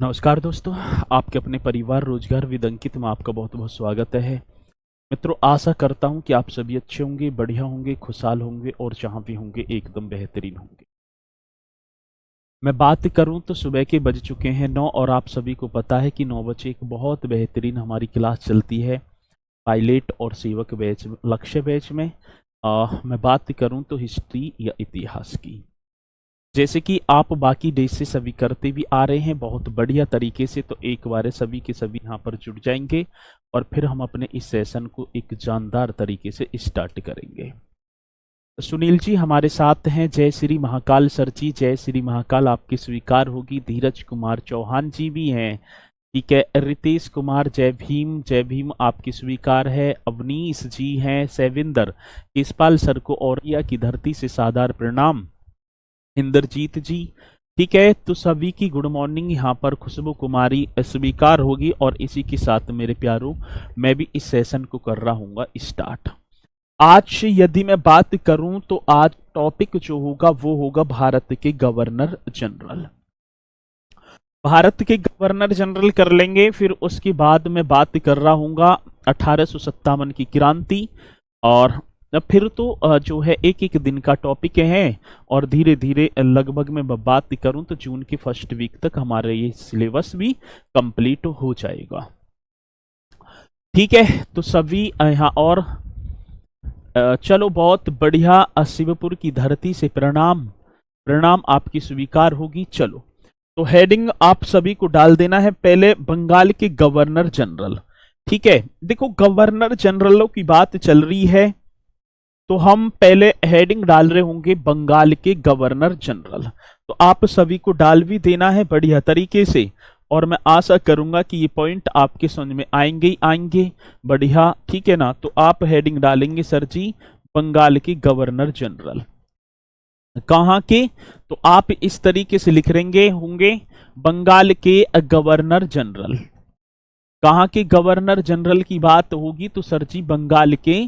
नमस्कार दोस्तों, आपके अपने परिवार रोजगार विद अंकित में आपका बहुत बहुत स्वागत है। मित्रों, आशा करता हूं कि आप सभी अच्छे होंगे, बढ़िया होंगे, खुशहाल होंगे और जहां भी होंगे एकदम बेहतरीन होंगे। मैं बात करूं तो सुबह के बज चुके हैं 9 और आप सभी को पता है कि 9 बजे एक बहुत बेहतरीन हमारी क्लास चलती है पायलट और सेवक बैच लक्ष्य बैच में। मैं बात करूं तो हिस्ट्री या इतिहास की, जैसे कि आप बाकी देश से सभी करते भी आ रहे हैं बहुत बढ़िया तरीके से। तो एक बार सभी के सभी यहाँ पर जुड़ जाएंगे और फिर हम अपने इस सेशन को एक जानदार तरीके से स्टार्ट करेंगे। सुनील जी हमारे साथ हैं। जय श्री महाकाल सर जी, जय श्री महाकाल आपकी स्वीकार होगी। धीरज कुमार चौहान जी भी हैं, ठीक है। रितेश कुमार जय भीम आपकी स्वीकार है। अवनीश जी हैं। सेविंदर केसपाल सर को औरिया की धरती से सादर प्रणाम। इंद्रजीत जी, ठीक है। तो सभी की गुड मॉर्निंग। यहाँ पर खुशबू कुमारी स्वीकार होगी और इसी के साथ मेरे प्यारों मैं भी इस सेशन को कर रहा हूँ स्टार्ट। आज यदि मैं बात करूं तो आज टॉपिक जो होगा वो होगा भारत के गवर्नर जनरल। भारत के गवर्नर जनरल कर लेंगे, फिर उसके बाद मैं बात कर रहा हूँ 1857 की क्रांति। और फिर तो जो है एक एक दिन का टॉपिक है और धीरे धीरे लगभग मैं बात करूं तो जून की फर्स्ट वीक तक हमारा ये सिलेबस भी कंप्लीट हो जाएगा, ठीक है। तो सभी यहाँ और चलो बहुत बढ़िया। शिवपुर की धरती से प्रणाम, प्रणाम आपकी स्वीकार होगी। चलो तो हेडिंग आप सभी को डाल देना है। पहले बंगाल के गवर्नर जनरल, ठीक है। देखो गवर्नर जनरलों की बात चल रही है तो हम पहले हेडिंग डाल रहे होंगे बंगाल के गवर्नर जनरल। तो आप सभी को डाल भी देना है बढ़िया तरीके से और मैं आशा करूंगा कि ये पॉइंट आपके समझ में आएंगे ही आएंगे बढ़िया, ठीक है ना। तो आप हेडिंग डालेंगे सर जी बंगाल के गवर्नर जनरल। कहाँ के? तो आप इस तरीके से लिख रहेंगे होंगे बंगाल के गवर्नर जनरल। कहाँ के गवर्नर जनरल की बात होगी तो सर जी बंगाल के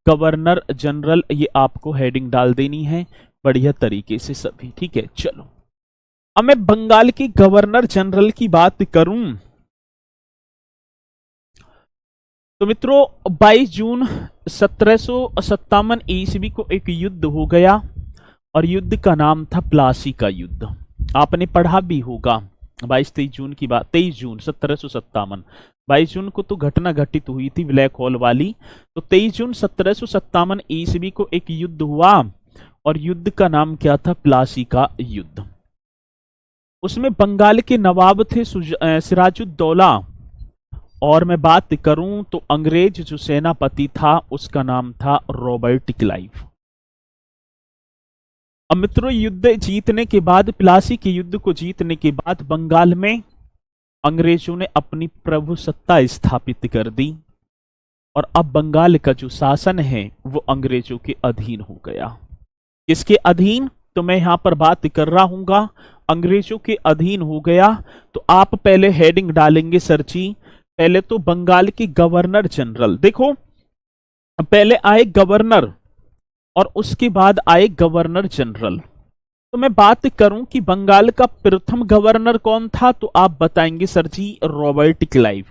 गवर्नर जनरल, ये आपको हेडिंग डाल देनी है बढ़िया तरीके से सभी, ठीक है। चलो अब मैं बंगाल के गवर्नर जनरल की बात करूं तो मित्रों 22 जून 1757 ईस्वी को एक युद्ध हो गया और युद्ध का नाम था प्लासी का युद्ध। आपने पढ़ा भी होगा 22-23 जून की बात। 23 जून 1757, 22 जून को तो घटना घटित हुई थी ब्लैक होल वाली। तो 23 जून 1757 ईस्वी को एक युद्ध हुआ और युद्ध का नाम क्या था? प्लासी का युद्ध। उसमें बंगाल के नवाब थे सिराजुद्दौला और मैं बात करूं तो अंग्रेज जो सेनापति था उसका नाम था रॉबर्ट क्लाइव। अब मित्रों युद्ध जीतने के बाद, प्लासी के युद्ध को जीतने के बाद बंगाल में अंग्रेजों ने अपनी प्रभुसत्ता स्थापित कर दी और अब बंगाल का जो शासन है वो अंग्रेजों के अधीन हो गया। किसके अधीन? तो मैं यहां पर बात कर रहा हूं अंग्रेजों के अधीन हो गया। तो आप पहले हेडिंग डालेंगे सर जी, पहले तो बंगाल के गवर्नर जनरल। देखो पहले आए गवर्नर और उसके बाद आए गवर्नर जनरल। तो मैं बात करूं कि बंगाल का प्रथम गवर्नर कौन था तो आप बताएंगे सर जी रॉबर्ट क्लाइव।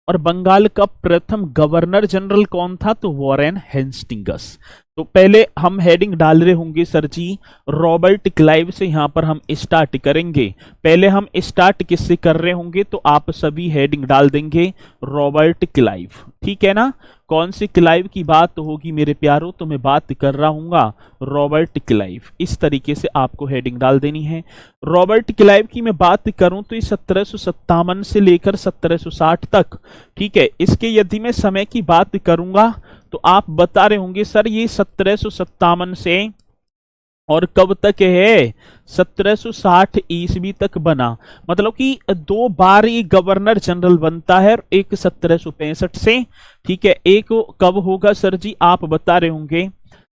और बंगाल का प्रथम गवर्नर जनरल कौन था तो वॉरेन हेस्टिंग्स। तो पहले हम हेडिंग डाल रहे होंगे सर जी रॉबर्ट क्लाइव से, यहां पर हम स्टार्ट करेंगे। पहले हम स्टार्ट किससे कर रहे होंगे तो आप सभी हेडिंग डाल देंगे रॉबर्ट क्लाइव, ठीक है ना। कौन से क्लाइव की बात होगी मेरे प्यारों? तो मैं बात कर रहा हूं रॉबर्ट क्लाइव। इस तरीके से आपको हेडिंग डाल देनी है। रॉबर्ट क्लाइव की मैं बात करूं तो ये 1757 से लेकर 1760 तक, ठीक है। इसके यदि मैं समय की बात करूंगा तो आप बता रहे होंगे सर ये 1757 से और कब तक है? 1760 ईस्वी तक बना। मतलब कि 2 बार ये गवर्नर जनरल बनता है, एक 1765 से, ठीक है। एक कब होगा सर जी? आप बता रहे होंगे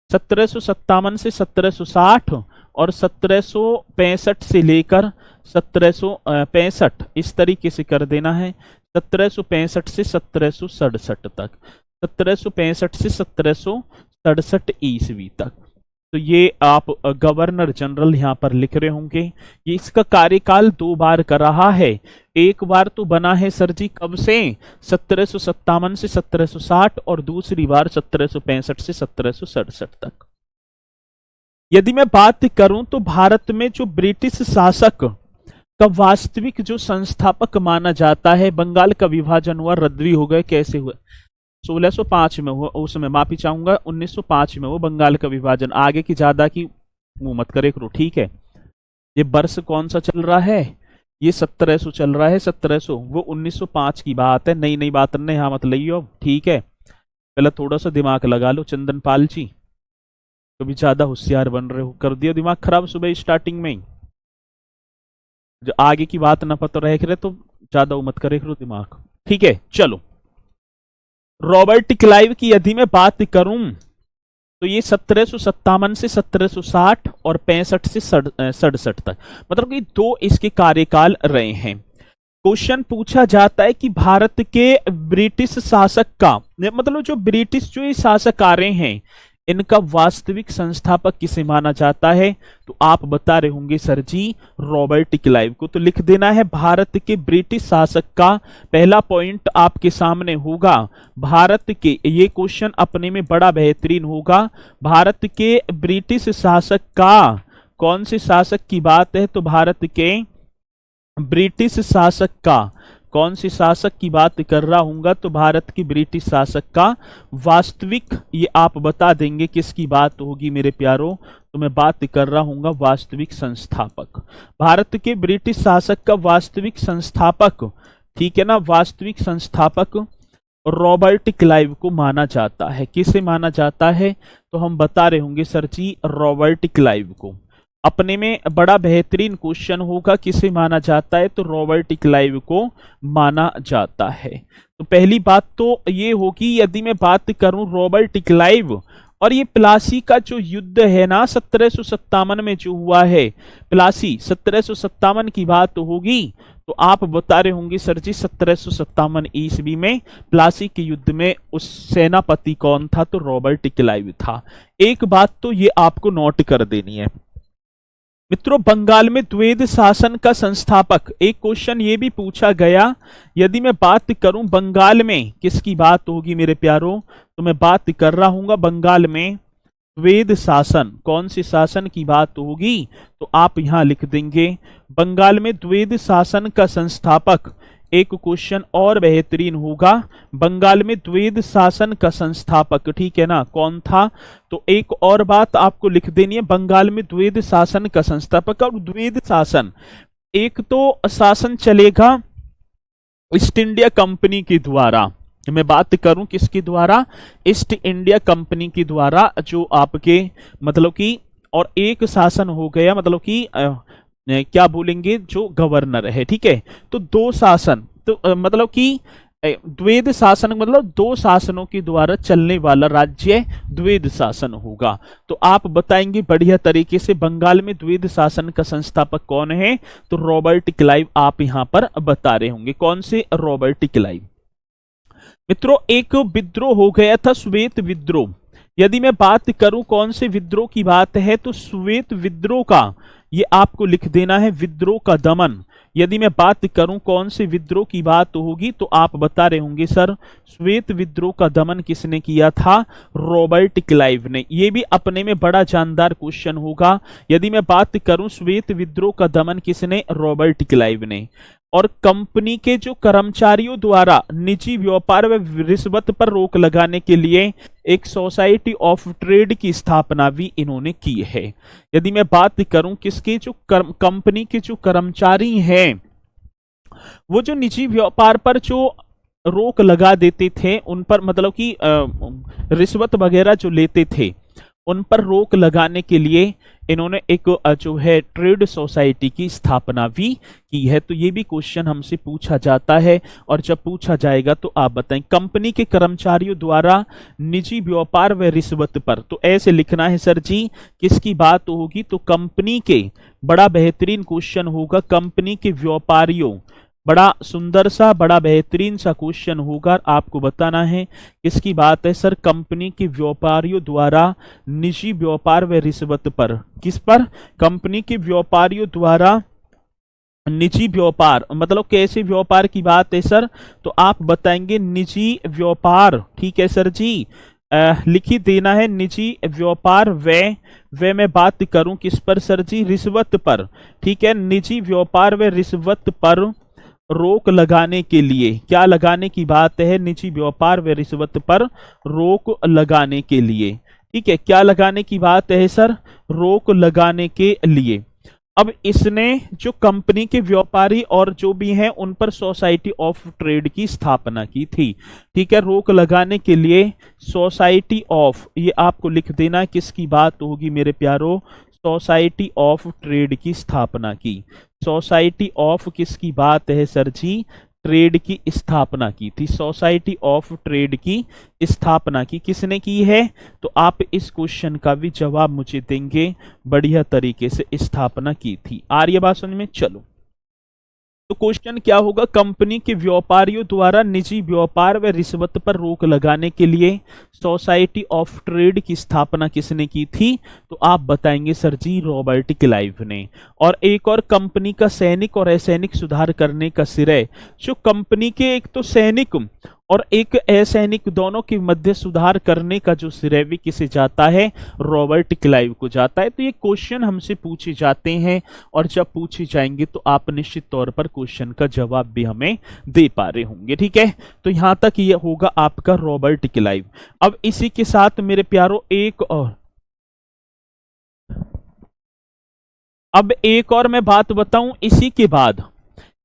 1757 से 1760 और 1765 से लेकर 1765, इस तरीके से कर देना है। 1765 से 1767 तक, 1765 से 1767 ईस्वी तक। तो ये आप गवर्नर जनरल यहाँ पर लिख रहे होंगे। ये इसका कार्यकाल 2 बार कर रहा है। एक बार तो बना है सर जी कब से, 1757 से 1760, और दूसरी बार 1765 से 1767 तक। यदि मैं बात करूं तो भारत में जो ब्रिटिश शासक का वास्तविक जो संस्थापक माना जाता है, बंगाल का विभाजन हुआ, रद्दी हो गए, कैसे हुआ, 1605 में हुआ, उसमें माफी चाहूंगा 1905 में वो बंगाल का विभाजन। आगे की ज्यादा की मुंह मत करे करो, ठीक है। ये वर्ष कौन सा चल रहा है, ये 1700 चल रहा है, 1700, वो 1905 की बात है, नई नई बात ने यहाँ मत लियो, ठीक है। पहले थोड़ा सा दिमाग लगा लो चंदन पाल जी, कभी ज्यादा होशियार बन रहे हो, कर दिया दिमाग खराब सुबह स्टार्टिंग में ही। जो आगे की बात ना पता रह करे तो ज्यादा मत करे करो दिमाग, ठीक है। चलो, रॉबर्ट क्लाइव की यदि मैं बात करूं तो ये 1757 से 1760 और 65 से 67 तक, मतलब कि 2 इसके कार्यकाल रहे हैं। क्वेश्चन पूछा जाता है कि भारत के ब्रिटिश शासक का, मतलब जो ब्रिटिश जो ये शासक आ रहे हैं, इनका वास्तविक संस्थापक किसे माना जाता है, तो आप बता रहे होंगे सर जी रॉबर्ट क्लाइव को। तो लिख देना है भारत के ब्रिटिश शासक का, पहला पॉइंट आपके सामने होगा भारत के, ये क्वेश्चन अपने में बड़ा बेहतरीन होगा। भारत के ब्रिटिश शासक का, कौन से शासक की बात है, तो भारत के ब्रिटिश शासक का, कौन से शासक की बात कर रहा हूंगा, तो भारत की ब्रिटिश शासक का वास्तविक, ये आप बता देंगे किसकी बात होगी मेरे प्यारों, तो मैं बात कर रहा हूंगा वास्तविक संस्थापक। भारत के ब्रिटिश शासक का वास्तविक संस्थापक, ठीक है ना, वास्तविक संस्थापक रॉबर्ट क्लाइव को माना जाता है। किसे माना जाता है, तो हम बता रहे होंगे सर जी रॉबर्ट क्लाइव को। अपने में बड़ा बेहतरीन क्वेश्चन होगा, किसे माना जाता है, तो रॉबर्ट क्लाइव को माना जाता है। तो पहली बात तो ये होगी, यदि मैं बात करूं रॉबर्ट क्लाइव, और ये प्लासी का जो युद्ध है ना 1757 में जो हुआ है, प्लासी 1757 की बात होगी, तो आप बता रहे होंगे सर जी 1757 ईस्वी में प्लासी के युद्ध में उस सेनापति कौन था, तो रॉबर्ट क्लाइव था। एक बात तो ये आपको नोट कर देनी है मित्रों, बंगाल में द्वैध शासन का संस्थापक, एक क्वेश्चन ये भी पूछा गया, यदि मैं बात करूं बंगाल में किसकी बात होगी मेरे प्यारों, तो मैं बात कर रहा हूंगा बंगाल में द्वैध शासन, कौन से शासन की बात होगी, तो आप यहां लिख देंगे बंगाल में द्वैध शासन का संस्थापक। एक क्वेश्चन और बेहतरीन होगा, बंगाल में द्वैध शासन का संस्थापक, ठीक है ना, कौन था, तो एक और बात आपको लिख देनी है, बंगाल में द्वैध शासन का संस्थापक। और द्वैध शासन, एक तो शासन चलेगा ईस्ट इंडिया कंपनी के द्वारा, मैं बात करूं किसके द्वारा, ईस्ट इंडिया कंपनी के द्वारा, जो आपके मतलब कि, और एक शासन हो गया मतलब कि क्या बोलेंगे, जो गवर्नर है, ठीक है। तो 2 शासन, तो मतलब कि द्वैध शासन मतलब 2 शासनों के द्वारा चलने वाला राज्य द्वैध शासन होगा। तो आप बताएंगे बढ़िया तरीके से बंगाल में द्वैध शासन का संस्थापक कौन है, तो रॉबर्ट क्लाइव आप यहां पर बता रहे होंगे। कौन से, रॉबर्ट क्लाइव। मित्रों, एक विद्रोह हो गया था, श्वेत विद्रोह। यदि मैं बात करूं कौन से विद्रोह की बात है, तो श्वेत विद्रोह का, ये आपको लिख देना है विद्रोह का दमन। यदि मैं बात करूं कौन से विद्रोह की बात होगी, तो आप बता रहे होंगे सर श्वेत विद्रोह का दमन किसने किया था, रॉबर्ट क्लाइव ने। यह भी अपने में बड़ा जानदार क्वेश्चन होगा। यदि मैं बात करूं श्वेत विद्रोह का दमन किसने, रॉबर्ट क्लाइव ने। और कंपनी के जो कर्मचारियों द्वारा निजी व्यापार व रिश्वत पर रोक लगाने के लिए एक सोसाइटी ऑफ ट्रेड की स्थापना भी इन्होंने की है। यदि मैं बात करूं किसके, जो कंपनी के जो कर्मचारी हैं, वो जो निजी व्यापार पर जो रोक लगा देते थे, उन पर मतलब कि रिश्वत वगैरह जो लेते थे, उन पर रोक लगाने के लिए इन्होंने एक जो है ट्रेड सोसाइटी की स्थापना भी की है। तो ये भी क्वेश्चन हमसे पूछा जाता है, और जब पूछा जाएगा तो आप बताएं कंपनी के कर्मचारियों द्वारा निजी व्यापार व रिश्वत पर, तो ऐसे लिखना है सर जी किसकी बात होगी, तो कंपनी के, बड़ा बेहतरीन क्वेश्चन होगा, कंपनी के व्यापारियों बड़ा सुंदर सा, बड़ा बेहतरीन सा क्वेश्चन होगा। आपको बताना है किसकी बात है सर, कंपनी के व्यापारियों द्वारा निजी व्यापार व रिश्वत पर। किस पर? कंपनी के व्यापारियों द्वारा निजी व्यापार, मतलब कैसे व्यापार की बात है सर, तो आप बताएंगे निजी व्यापार। ठीक है सर जी, लिख ही देना है निजी व्यापार व मैं बात करूं किस पर सर जी, रिश्वत पर। ठीक है, निजी व्यापार व रिश्वत पर रोक लगाने के लिए, क्या लगाने की बात है, निजी व्यापार व रिश्वत पर रोक लगाने के लिए। ठीक है, क्या लगाने की बात है सर, रोक लगाने के लिए। अब इसने जो कंपनी के व्यापारी और जो भी हैं उन पर सोसाइटी ऑफ ट्रेड की स्थापना की थी। ठीक है, रोक लगाने के लिए सोसाइटी ऑफ, ये आपको लिख देना किसकी बात होगी मेरे प्यारो, सोसाइटी ऑफ ट्रेड की स्थापना की। सोसाइटी ऑफ किसकी बात है सर जी, ट्रेड की स्थापना की थी। सोसाइटी ऑफ ट्रेड की स्थापना की किसने की है, तो आप इस क्वेश्चन का भी जवाब मुझे देंगे, बढ़िया तरीके से स्थापना की थी। आ रही है बात समझ में? चलो, तो क्वेश्चन क्या होगा, कंपनी के व्यापारियों द्वारा निजी व्यापार व रिश्वत पर रोक लगाने के लिए सोसाइटी ऑफ ट्रेड की स्थापना किसने की थी, तो आप बताएंगे सर जी रॉबर्ट क्लाइव ने। और एक और, कंपनी का सैनिक और असैनिक सुधार करने का श्रेय जो कंपनी के एक तो सैनिक और एक असैनिक दोनों के मध्य सुधार करने का जो श्रेय भी किसे जाता है, रॉबर्ट क्लाइव को जाता है। तो ये क्वेश्चन हमसे पूछे जाते हैं और जब पूछे जाएंगे तो आप निश्चित तौर पर क्वेश्चन का जवाब भी हमें दे पा रहे होंगे। ठीक है, तो यहां तक ये होगा आपका रॉबर्ट क्लाइव। अब इसी के साथ मेरे प्यारो एक और मैं बात बताऊं,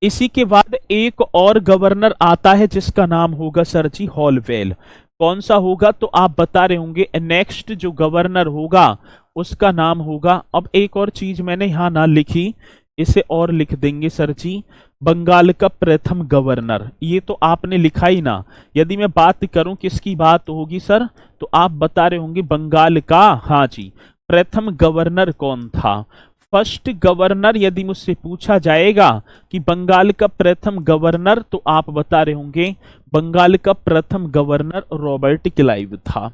इसी के बाद एक और गवर्नर आता है जिसका नाम होगा सर जी हॉलवेल। कौन सा होगा, तो आप बता रहे होंगे नेक्स्ट जो गवर्नर होगा उसका नाम होगा, अब एक और चीज मैंने यहां ना लिखी, इसे और लिख देंगे सर जी, बंगाल का प्रथम गवर्नर। ये तो आपने लिखा ही ना। यदि मैं बात करूं किसकी बात होगी सर, तो आप बता रहे होंगे बंगाल का, हाँ जी, प्रथम गवर्नर कौन था। फर्स्ट गवर्नर यदि मुझसे पूछा जाएगा कि बंगाल का प्रथम गवर्नर, तो आप बता रहे होंगे बंगाल का प्रथम गवर्नर रॉबर्ट क्लाइव था।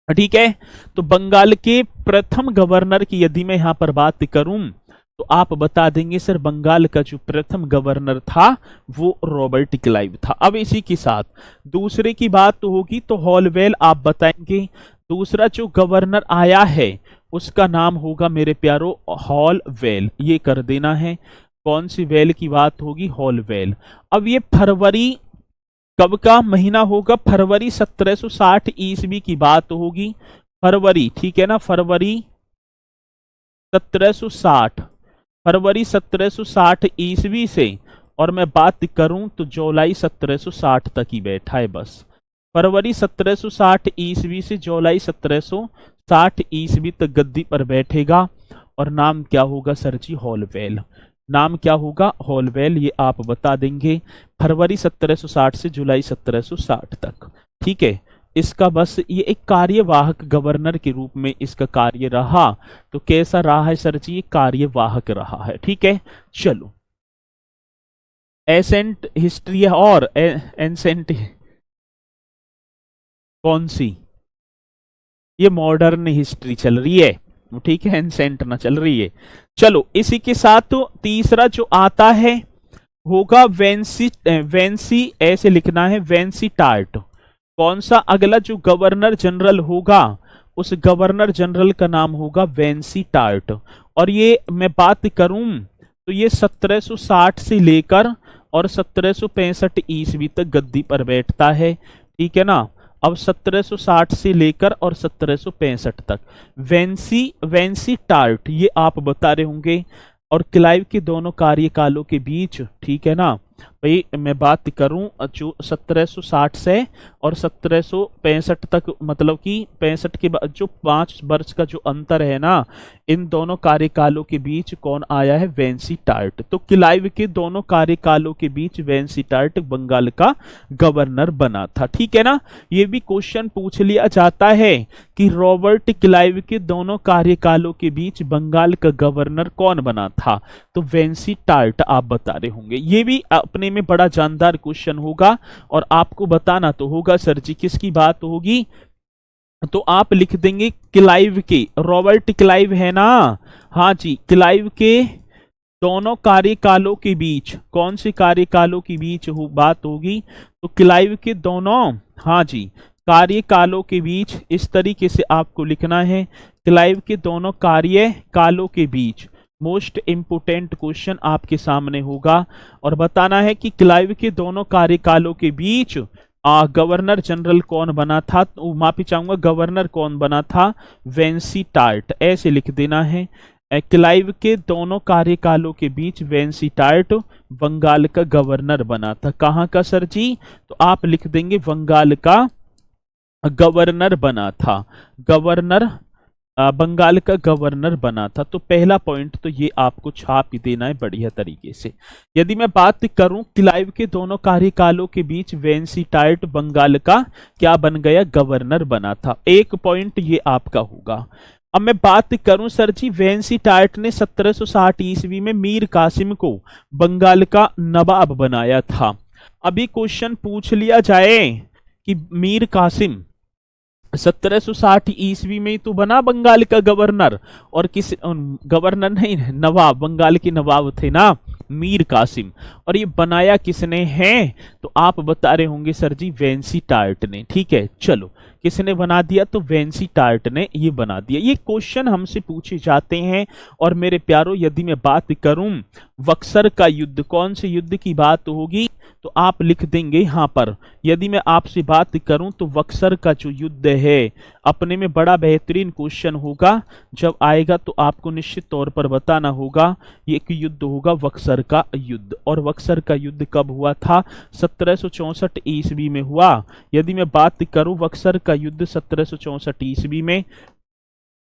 ठीक है, तो बंगाल के प्रथम गवर्नर की यदि मैं यहां पर बात करूं तो आप बता देंगे सर बंगाल का जो प्रथम गवर्नर था वो रॉबर्ट क्लाइव था। अब इसी के साथ दूसरे की बात होगी तो हॉलवेल आप बताएंगे। दूसरा जो गवर्नर आया है उसका नाम होगा मेरे प्यारो हॉलवेल, ये कर देना है। कौन सी वेल की बात होगी, हॉलवेल। अब ये फरवरी कब का महीना होगा, फरवरी 1760 ईस्वी की बात होगी। फरवरी, ठीक है ना, फरवरी 1760 ईस्वी से, और मैं बात करूं तो जुलाई 1760 तक ही बैठा है बस। फरवरी 1760 ईस्वी से जुलाई 1760 ईस्वी तक गद्दी पर बैठेगा और नाम क्या होगा सर जी, हॉलवेल। नाम क्या होगा, हॉलवेल, ये आप बता देंगे। फरवरी 1760 से जुलाई 1760 तक। ठीक है, इसका बस ये एक कार्यवाहक गवर्नर के रूप में इसका कार्य रहा। तो कैसा रहा है सर जी, ये कार्यवाहक रहा है। ठीक है, चलो, एसेंट हिस्ट्री है और एंसेंट कौन सी, ये मॉडर्न हिस्ट्री चल रही है। ठीक है, एंसेंट ना चल रही है। चलो, इसी के साथ तो तीसरा जो आता है होगा वेंसी, ऐसे लिखना है, वेंसी टार्ट। कौन सा, अगला जो गवर्नर जनरल होगा उस गवर्नर जनरल का नाम होगा वेंसी टार्ट। और ये मैं बात करूं तो ये 1760 से लेकर और 1765 ईस्वी तक गद्दी पर बैठता है। ठीक है ना, अब 1760 से लेकर और 1765 तक वेंसी टार्ट, ये आप बता रहे होंगे। और क्लाइव के दोनों कार्यकालों के बीच, ठीक है ना भाई, मैं बात करूं जो 1760 से और 1765 तक, मतलब कि 65 के बाद जो 5 वर्ष का जो अंतर है ना, इन दोनों कार्यकालों के बीच कौन आया है, वेंसी टार्ट। तो क्लाइव के दोनों कार्यकालों के बीच वेंसी टार्ट बंगाल का गवर्नर बना था। ठीक है ना, ये भी क्वेश्चन पूछ लिया जाता है कि रॉबर्ट क्लाइव के दोनों कार्यकालों के बीच बंगाल का गवर्नर कौन बना था, तो वेंसी टार्ट आप बता रहे होंगे। ये भी अपने में बड़ा जानदार क्वेश्चन होगा और आपको बताना तो होगा सर जी किसकी बात होगी। तो आप लिख देंगे क्लाइव के, रॉबर्ट क्लाइव है ना, हाँ जी, क्लाइव के दोनों कार्यकालों के बीच, कौन से कार्यकालों के बीच बात होगी, तो क्लाइव के दोनों, हाँ जी, कार्यकालों के बीच। इस तरीके से आपको लिखना है, क्लाइव के दोनों कार्यकालों के बीच। मोस्ट इंपोर्टेंट क्वेश्चन आपके सामने होगा और बताना है कि क्लाइव के दोनों कार्यकालों के बीच गवर्नर जनरल कौन बना था, तो माफी चाहूंगा, गवर्नर कौन बना था, वेंसीटार्ट, ऐसे लिख देना है। क्लाइव के दोनों कार्यकालों के बीच वेंसीटार्ट बंगाल का गवर्नर बना था। कहाँ का सर जी, तो आप लिख देंगे बंगाल का गवर्नर बना था, गवर्नर बंगाल का गवर्नर बना था। तो पहला पॉइंट तो ये आपको छाप ही देना है बढ़िया तरीके से। यदि मैं बात करूं क्लाइव के दोनों कार्यकालों के बीच वेंसीटार्ट बंगाल का क्या बन गया, गवर्नर बना था। एक पॉइंट ये आपका होगा। अब मैं बात करूं सर जी, वेंसीटार्ट ने 1760 ईस्वी में मीर कासिम को बंगाल का नवाब बनाया था। अभी क्वेश्चन पूछ लिया जाए कि मीर कासिम 1760 ईस्वी में तो बना बंगाल का गवर्नर, और किस गवर्नर नहीं, नवाब, बंगाल के नवाब थे ना मीर कासिम, और ये बनाया किसने है, तो आप बता रहे होंगे सर जी वेंसीटार्ट ने। ठीक है, चलो किसने बना दिया, तो वेंसीटार्ट ने ये बना दिया। ये क्वेश्चन हमसे पूछे जाते हैं। और मेरे प्यारों यदि मैं बात करूं बक्सर का युद्ध, कौन से युद्ध की बात होगी, तो आप लिख देंगे यहाँ पर। यदि मैं आपसे बात करूं तो बक्सर का जो युद्ध है अपने में बड़ा बेहतरीन क्वेश्चन होगा, जब आएगा तो आपको निश्चित तौर पर बताना होगा। ये एक युद्ध होगा बक्सर का युद्ध, और बक्सर का युद्ध कब हुआ था, 1764 ईस्वी में हुआ। यदि मैं बात करूं बक्सर का युद्ध 1764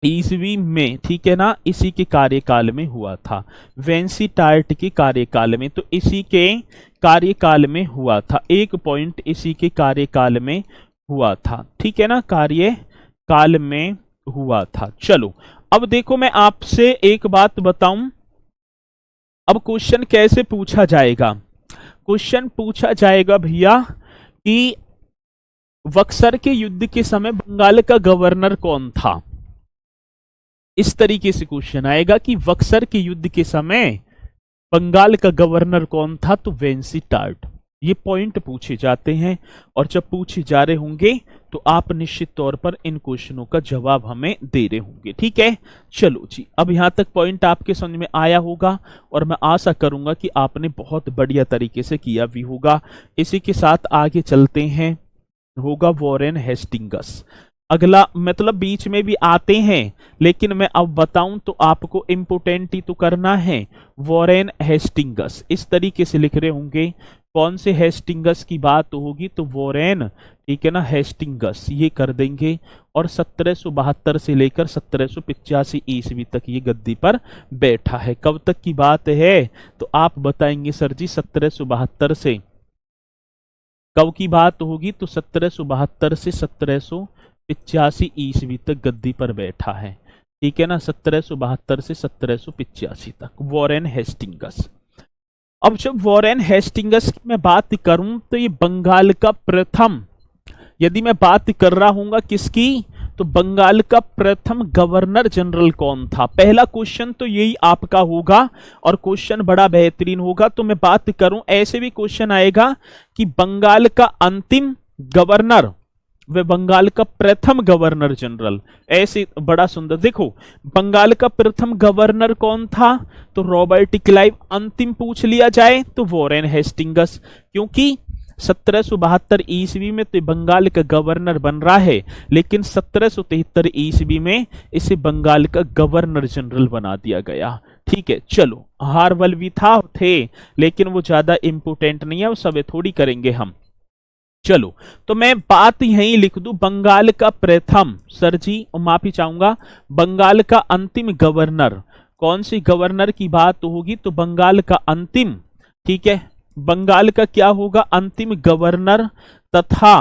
ईस्वी में, ठीक है ना, इसी के कार्यकाल में हुआ था, वेंसीटार्ट के कार्यकाल में। तो इसी के कार्यकाल में हुआ था, एक पॉइंट इसी के कार्यकाल में हुआ था, ठीक है ना, कार्यकाल में हुआ था। चलो अब देखो मैं आपसे एक बात बताऊं, अब क्वेश्चन कैसे पूछा जाएगा। क्वेश्चन पूछा जाएगा भैया कि बक्सर के युद्ध के समय बंगाल का गवर्नर कौन था। इस तरीके से क्वेश्चन आएगा कि बक्सर के युद्ध के समय बंगाल का गवर्नर कौन था, तो वेंसीटार्ट। ये पॉइंट पूछे जाते हैं, और जब पूछे जा रहे होंगे तो आप निश्चित तौर पर इन क्वेश्चनों का जवाब हमें दे रहे होंगे। ठीक है, चलो जी, अब यहां तक पॉइंट आपके समझ में आया होगा, और मैं आशा करूंगा कि आपने बहुत बढ़िया तरीके से किया भी होगा। इसी के साथ आगे चलते हैं, होगा वॉरेन हेस्टिंगस। अगला मतलब बीच में भी आते हैं, लेकिन मैं अब बताऊं तो आपको इंपोर्टेंट ही तो करना है। वॉरेन हेस्टिंगस इस तरीके से लिख रहे होंगे। कौन से हेस्टिंगस की बात होगी, तो वॉरेन, ठीक है ना, हेस्टिंगस ये कर देंगे। और 1772 से लेकर 1785 ईस्वी तक ये गद्दी पर बैठा है। कब तक की बात है, तो आप बताएंगे सर जी 1772 से कब की बात होगी, तो 1772 से 1785 ईस्वी तक गद्दी पर बैठा है। ठीक है ना, 1772 से 1785 तक वॉरेन हेस्टिंगस। अब जब वॉरेन हेस्टिंगस की मैं बात करूं तो ये बंगाल का प्रथम, यदि मैं बात कर रहा हूंगा किसकी, तो बंगाल का प्रथम गवर्नर जनरल कौन था। पहला क्वेश्चन तो यही आपका होगा, और क्वेश्चन बड़ा बेहतरीन होगा। तो मैं बात करूं, ऐसे भी क्वेश्चन आएगा कि बंगाल का अंतिम गवर्नर वे बंगाल का प्रथम गवर्नर जनरल, ऐसे बड़ा सुंदर। देखो बंगाल का प्रथम गवर्नर कौन था, तो रॉबर्ट क्लाइव। अंतिम पूछ लिया जाए तो वॉरेन हेस्टिंगस, क्योंकि 1772 ईस्वी में तो बंगाल का गवर्नर बन रहा है, लेकिन 1773 ईस्वी में इसे बंगाल का गवर्नर जनरल बना दिया गया। ठीक है, चलो हारवल भी थे, लेकिन वो ज्यादा इंपोर्टेंट नहीं है, वो सब थोड़ी करेंगे हम। चलो तो मैं बात यहीं लिख दूं, बंगाल का प्रथम, सर जी माफी चाहूंगा, बंगाल का अंतिम गवर्नर। कौन सी गवर्नर की बात होगी, तो बंगाल का अंतिम, ठीक है, बंगाल का क्या होगा, अंतिम गवर्नर। तथा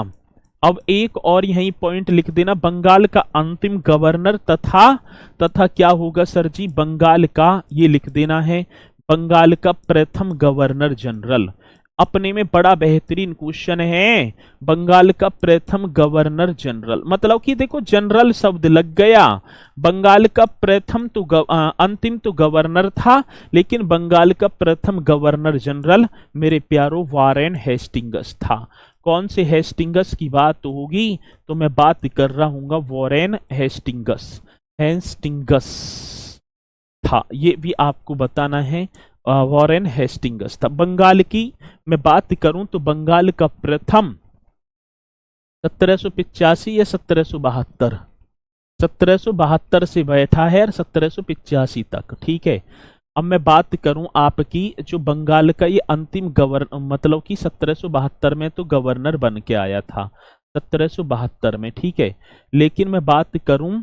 अब एक और यहीं पॉइंट लिख देना, बंगाल का अंतिम गवर्नर तथा क्या होगा सर जी, बंगाल का, ये लिख देना है, बंगाल का प्रथम गवर्नर जनरल। अपने में बड़ा बेहतरीन क्वेश्चन है। बंगाल का प्रथम गवर्नर जनरल, मतलब कि देखो जनरल शब्द लग गया। बंगाल का प्रथम तो अंतिम तो गवर्नर था, लेकिन बंगाल का प्रथम गवर्नर जनरल मेरे प्यारो वॉरेन हेस्टिंग्स था। कौन से हेस्टिंग्स की बात होगी? तो मैं बात कर रहा हूँ वॉरेन हेस्टिंग्स। हेस्टिंग्स था, ये भी आपको बताना है। वॉरेन हेस्टिंग्स था। बंगाल की मैं बात करूं तो बंगाल का प्रथम 1785 या 1772, 1772 से बैठा है और 1785 तक, ठीक है। अब मैं बात करूं आपकी जो बंगाल का ये अंतिम गवर्नर, मतलब कि 1772 में तो गवर्नर बन के आया था, 1772 में, ठीक है। लेकिन मैं बात करूं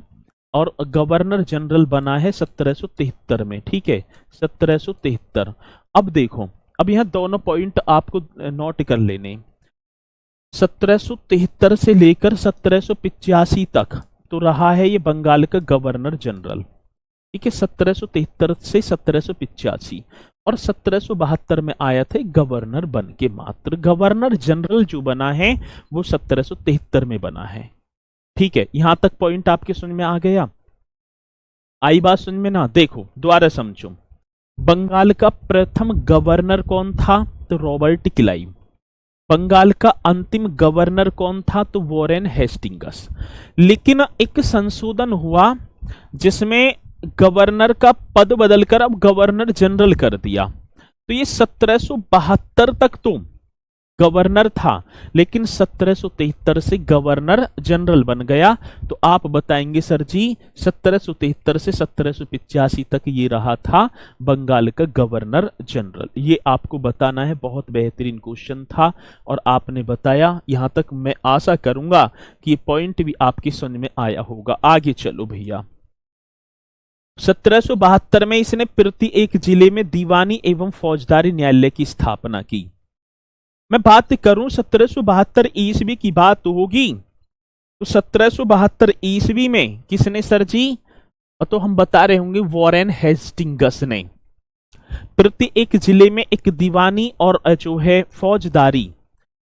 और गवर्नर जनरल बना है 1773 में, ठीक है, 1773। अब देखो, अब यहां दोनों पॉइंट आपको नोट कर लेने। 1773 से लेकर 1785 तक तो रहा है ये बंगाल का गवर्नर जनरल, ठीक है, 1773 से 1785। और 1772 में आया था गवर्नर बन के। मात्र गवर्नर जनरल जो बना है वो 1773 में बना है, ठीक है। यहां तक पॉइंट आपके समझ में आ गया? आई बात समझ में ना? देखो दोबारा समझो। बंगाल का प्रथम गवर्नर कौन था? तो रॉबर्ट क्लाइव। बंगाल का अंतिम गवर्नर कौन था? तो वॉरेन हेस्टिंग्स। लेकिन एक संशोधन हुआ जिसमें गवर्नर का पद बदलकर अब गवर्नर जनरल कर दिया। तो ये 1772 तक तो गवर्नर था, लेकिन 1773 से गवर्नर जनरल बन गया। तो आप बताएंगे सर जी 1773 से 1785 तक ये रहा था बंगाल का गवर्नर जनरल। ये आपको बताना है, बहुत बेहतरीन क्वेश्चन था और आपने बताया। यहां तक मैं आशा करूंगा कि ये पॉइंट भी आपकी समझ में आया होगा। आगे चलो भैया। 1772 में इसने प्रति एक जिले में दीवानी एवं फौजदारी न्यायालय की स्थापना की। मैं बात करूं 1772 ईस्वी की बात होगी तो 1772 ईस्वी में किसने सर जी? तो हम बता रहे होंगे वॉरेन हेस्टिंग्स ने प्रति एक जिले में एक दीवानी और जो है फौजदारी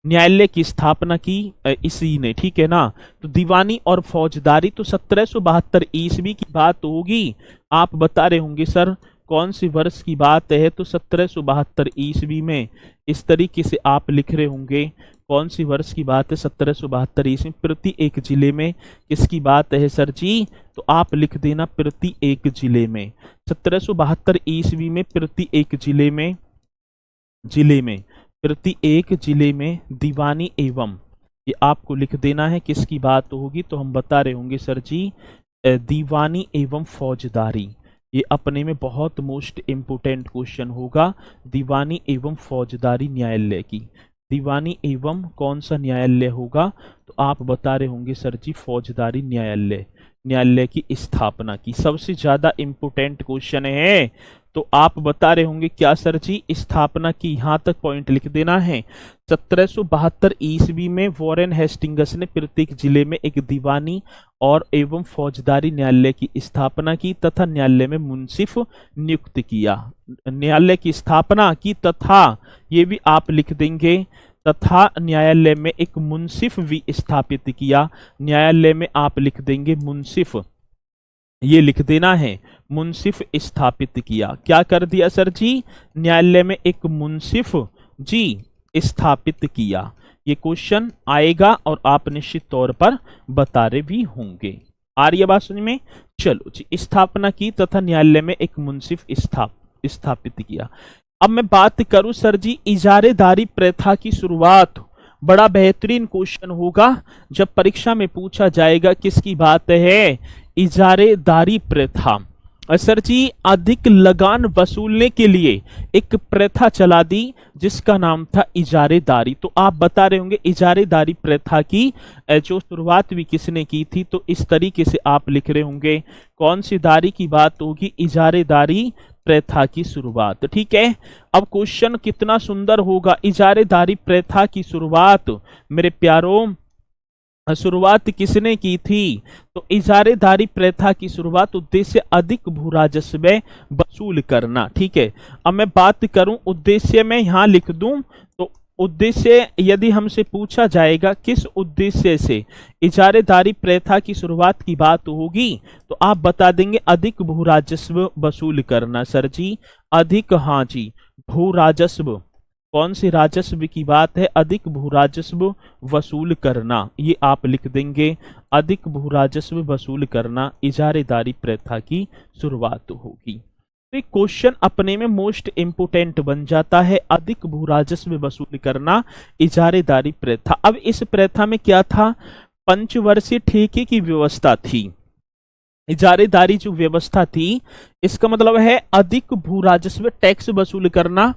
न्यायालय की स्थापना की, इसी ने, ठीक है ना। तो दीवानी और फौजदारी तो 1772 ईस्वी की बात होगी। आप बता रहे होंगे सर कौन सी वर्ष की बात है? तो 1772 ईस्वी में। इस तरीके से आप लिख रहे होंगे कौन सी वर्ष की बात है? 1772 ईस्वी। प्रति एक जिले में किसकी बात है सर जी? तो आप लिख देना प्रति एक जिले में। 1772 ईस्वी में प्रति एक जिले में प्रति एक जिले में दीवानी एवं, ये आपको लिख देना है किसकी बात होगी? तो हम बता रहे होंगे सर जी दीवानी एवं फौजदारी। ये अपने में बहुत मोस्ट इंपोर्टेंट क्वेश्चन होगा, दीवानी एवं फौजदारी न्यायालय की। दीवानी एवं कौन सा न्यायालय होगा? तो आप बता रहे होंगे सर जी फौजदारी न्यायालय की स्थापना की। सबसे ज्यादा इंपोर्टेंट क्वेश्चन है। तो आप बता रहे होंगे क्या सर जी? स्थापना की। यहां तक पॉइंट लिख देना है। 1772 ईस्वी में वॉरेन हेस्टिंग्स ने प्रत्येक जिले में एक दीवानी और एवं फौजदारी न्यायालय की स्थापना की तथा न्यायालय में मुंसिफ नियुक्त किया। न्यायालय की स्थापना की तथा, ये भी आप लिख देंगे, तथा न्यायालय में एक मुंसिफ भी स्थापित किया। न्यायालय में आप लिख देंगे मुंसिफ, ये लिख देना है मुंसिफ स्थापित किया। क्या कर दिया सर जी? न्यायालय में एक मुंसिफ जी स्थापित किया। ये क्वेश्चन आएगा और आप निश्चित तौर पर बता रहे भी होंगे। आ रही है बात समझ में? चलो जी, स्थापना की तथा न्यायालय में एक मुंसिफ स्थापित किया। अब मैं बात करूं सर जी इजारेदारी प्रथा की शुरुआत। बड़ा बेहतरीन क्वेश्चन होगा जब परीक्षा में पूछा जाएगा किसकी बात है? इजारेदारी प्रथा। सर जी अधिक लगान वसूलने के लिए एक प्रथा चला दी जिसका नाम था इजारेदारी। तो आप बता रहे होंगे इजारेदारी प्रथा की जो शुरुआत भी किसने की थी? तो इस तरीके से आप लिख रहे होंगे कौन सी दारी की बात होगी? इजारेदारी प्रथा की शुरुआत, ठीक है। अब क्वेश्चन कितना सुंदर होगा। इजारेदारी प्रथा की शुरुआत मेरे प्यारों शुरुआत किसने की थी? तो इजारेदारी प्रथा की शुरुआत उद्देश्य अधिक भू राजस्व वसूल करना। ठीक है, अब मैं बात करूं उद्देश्य में यहां लिख दूं, तो उद्देश्य यदि हमसे पूछा जाएगा किस उद्देश्य से इजारेदारी प्रथा की शुरुआत की बात होगी, तो आप बता देंगे अधिक भू राजस्व वसूल करना। सर जी अधिक, हाँ जी, भू राजस्व, कौन से राजस्व की बात है? अधिक भू राजस्व वसूल करना, ये आप लिख देंगे। अधिक भू राजस्व वसूल करना इजारेदारी प्रथा की शुरुआत होगी। तो ये क्वेश्चन अपने में मोस्ट इंपोर्टेंट बन जाता है, अधिक भू राजस्व वसूल करना इजारेदारी प्रथा। अब इस प्रथा में क्या था? पंचवर्षीय ठेके की व्यवस्था थी। इजारेदारी जो व्यवस्था थी, इसका मतलब है अधिक भू राजस्व टैक्स वसूल करना।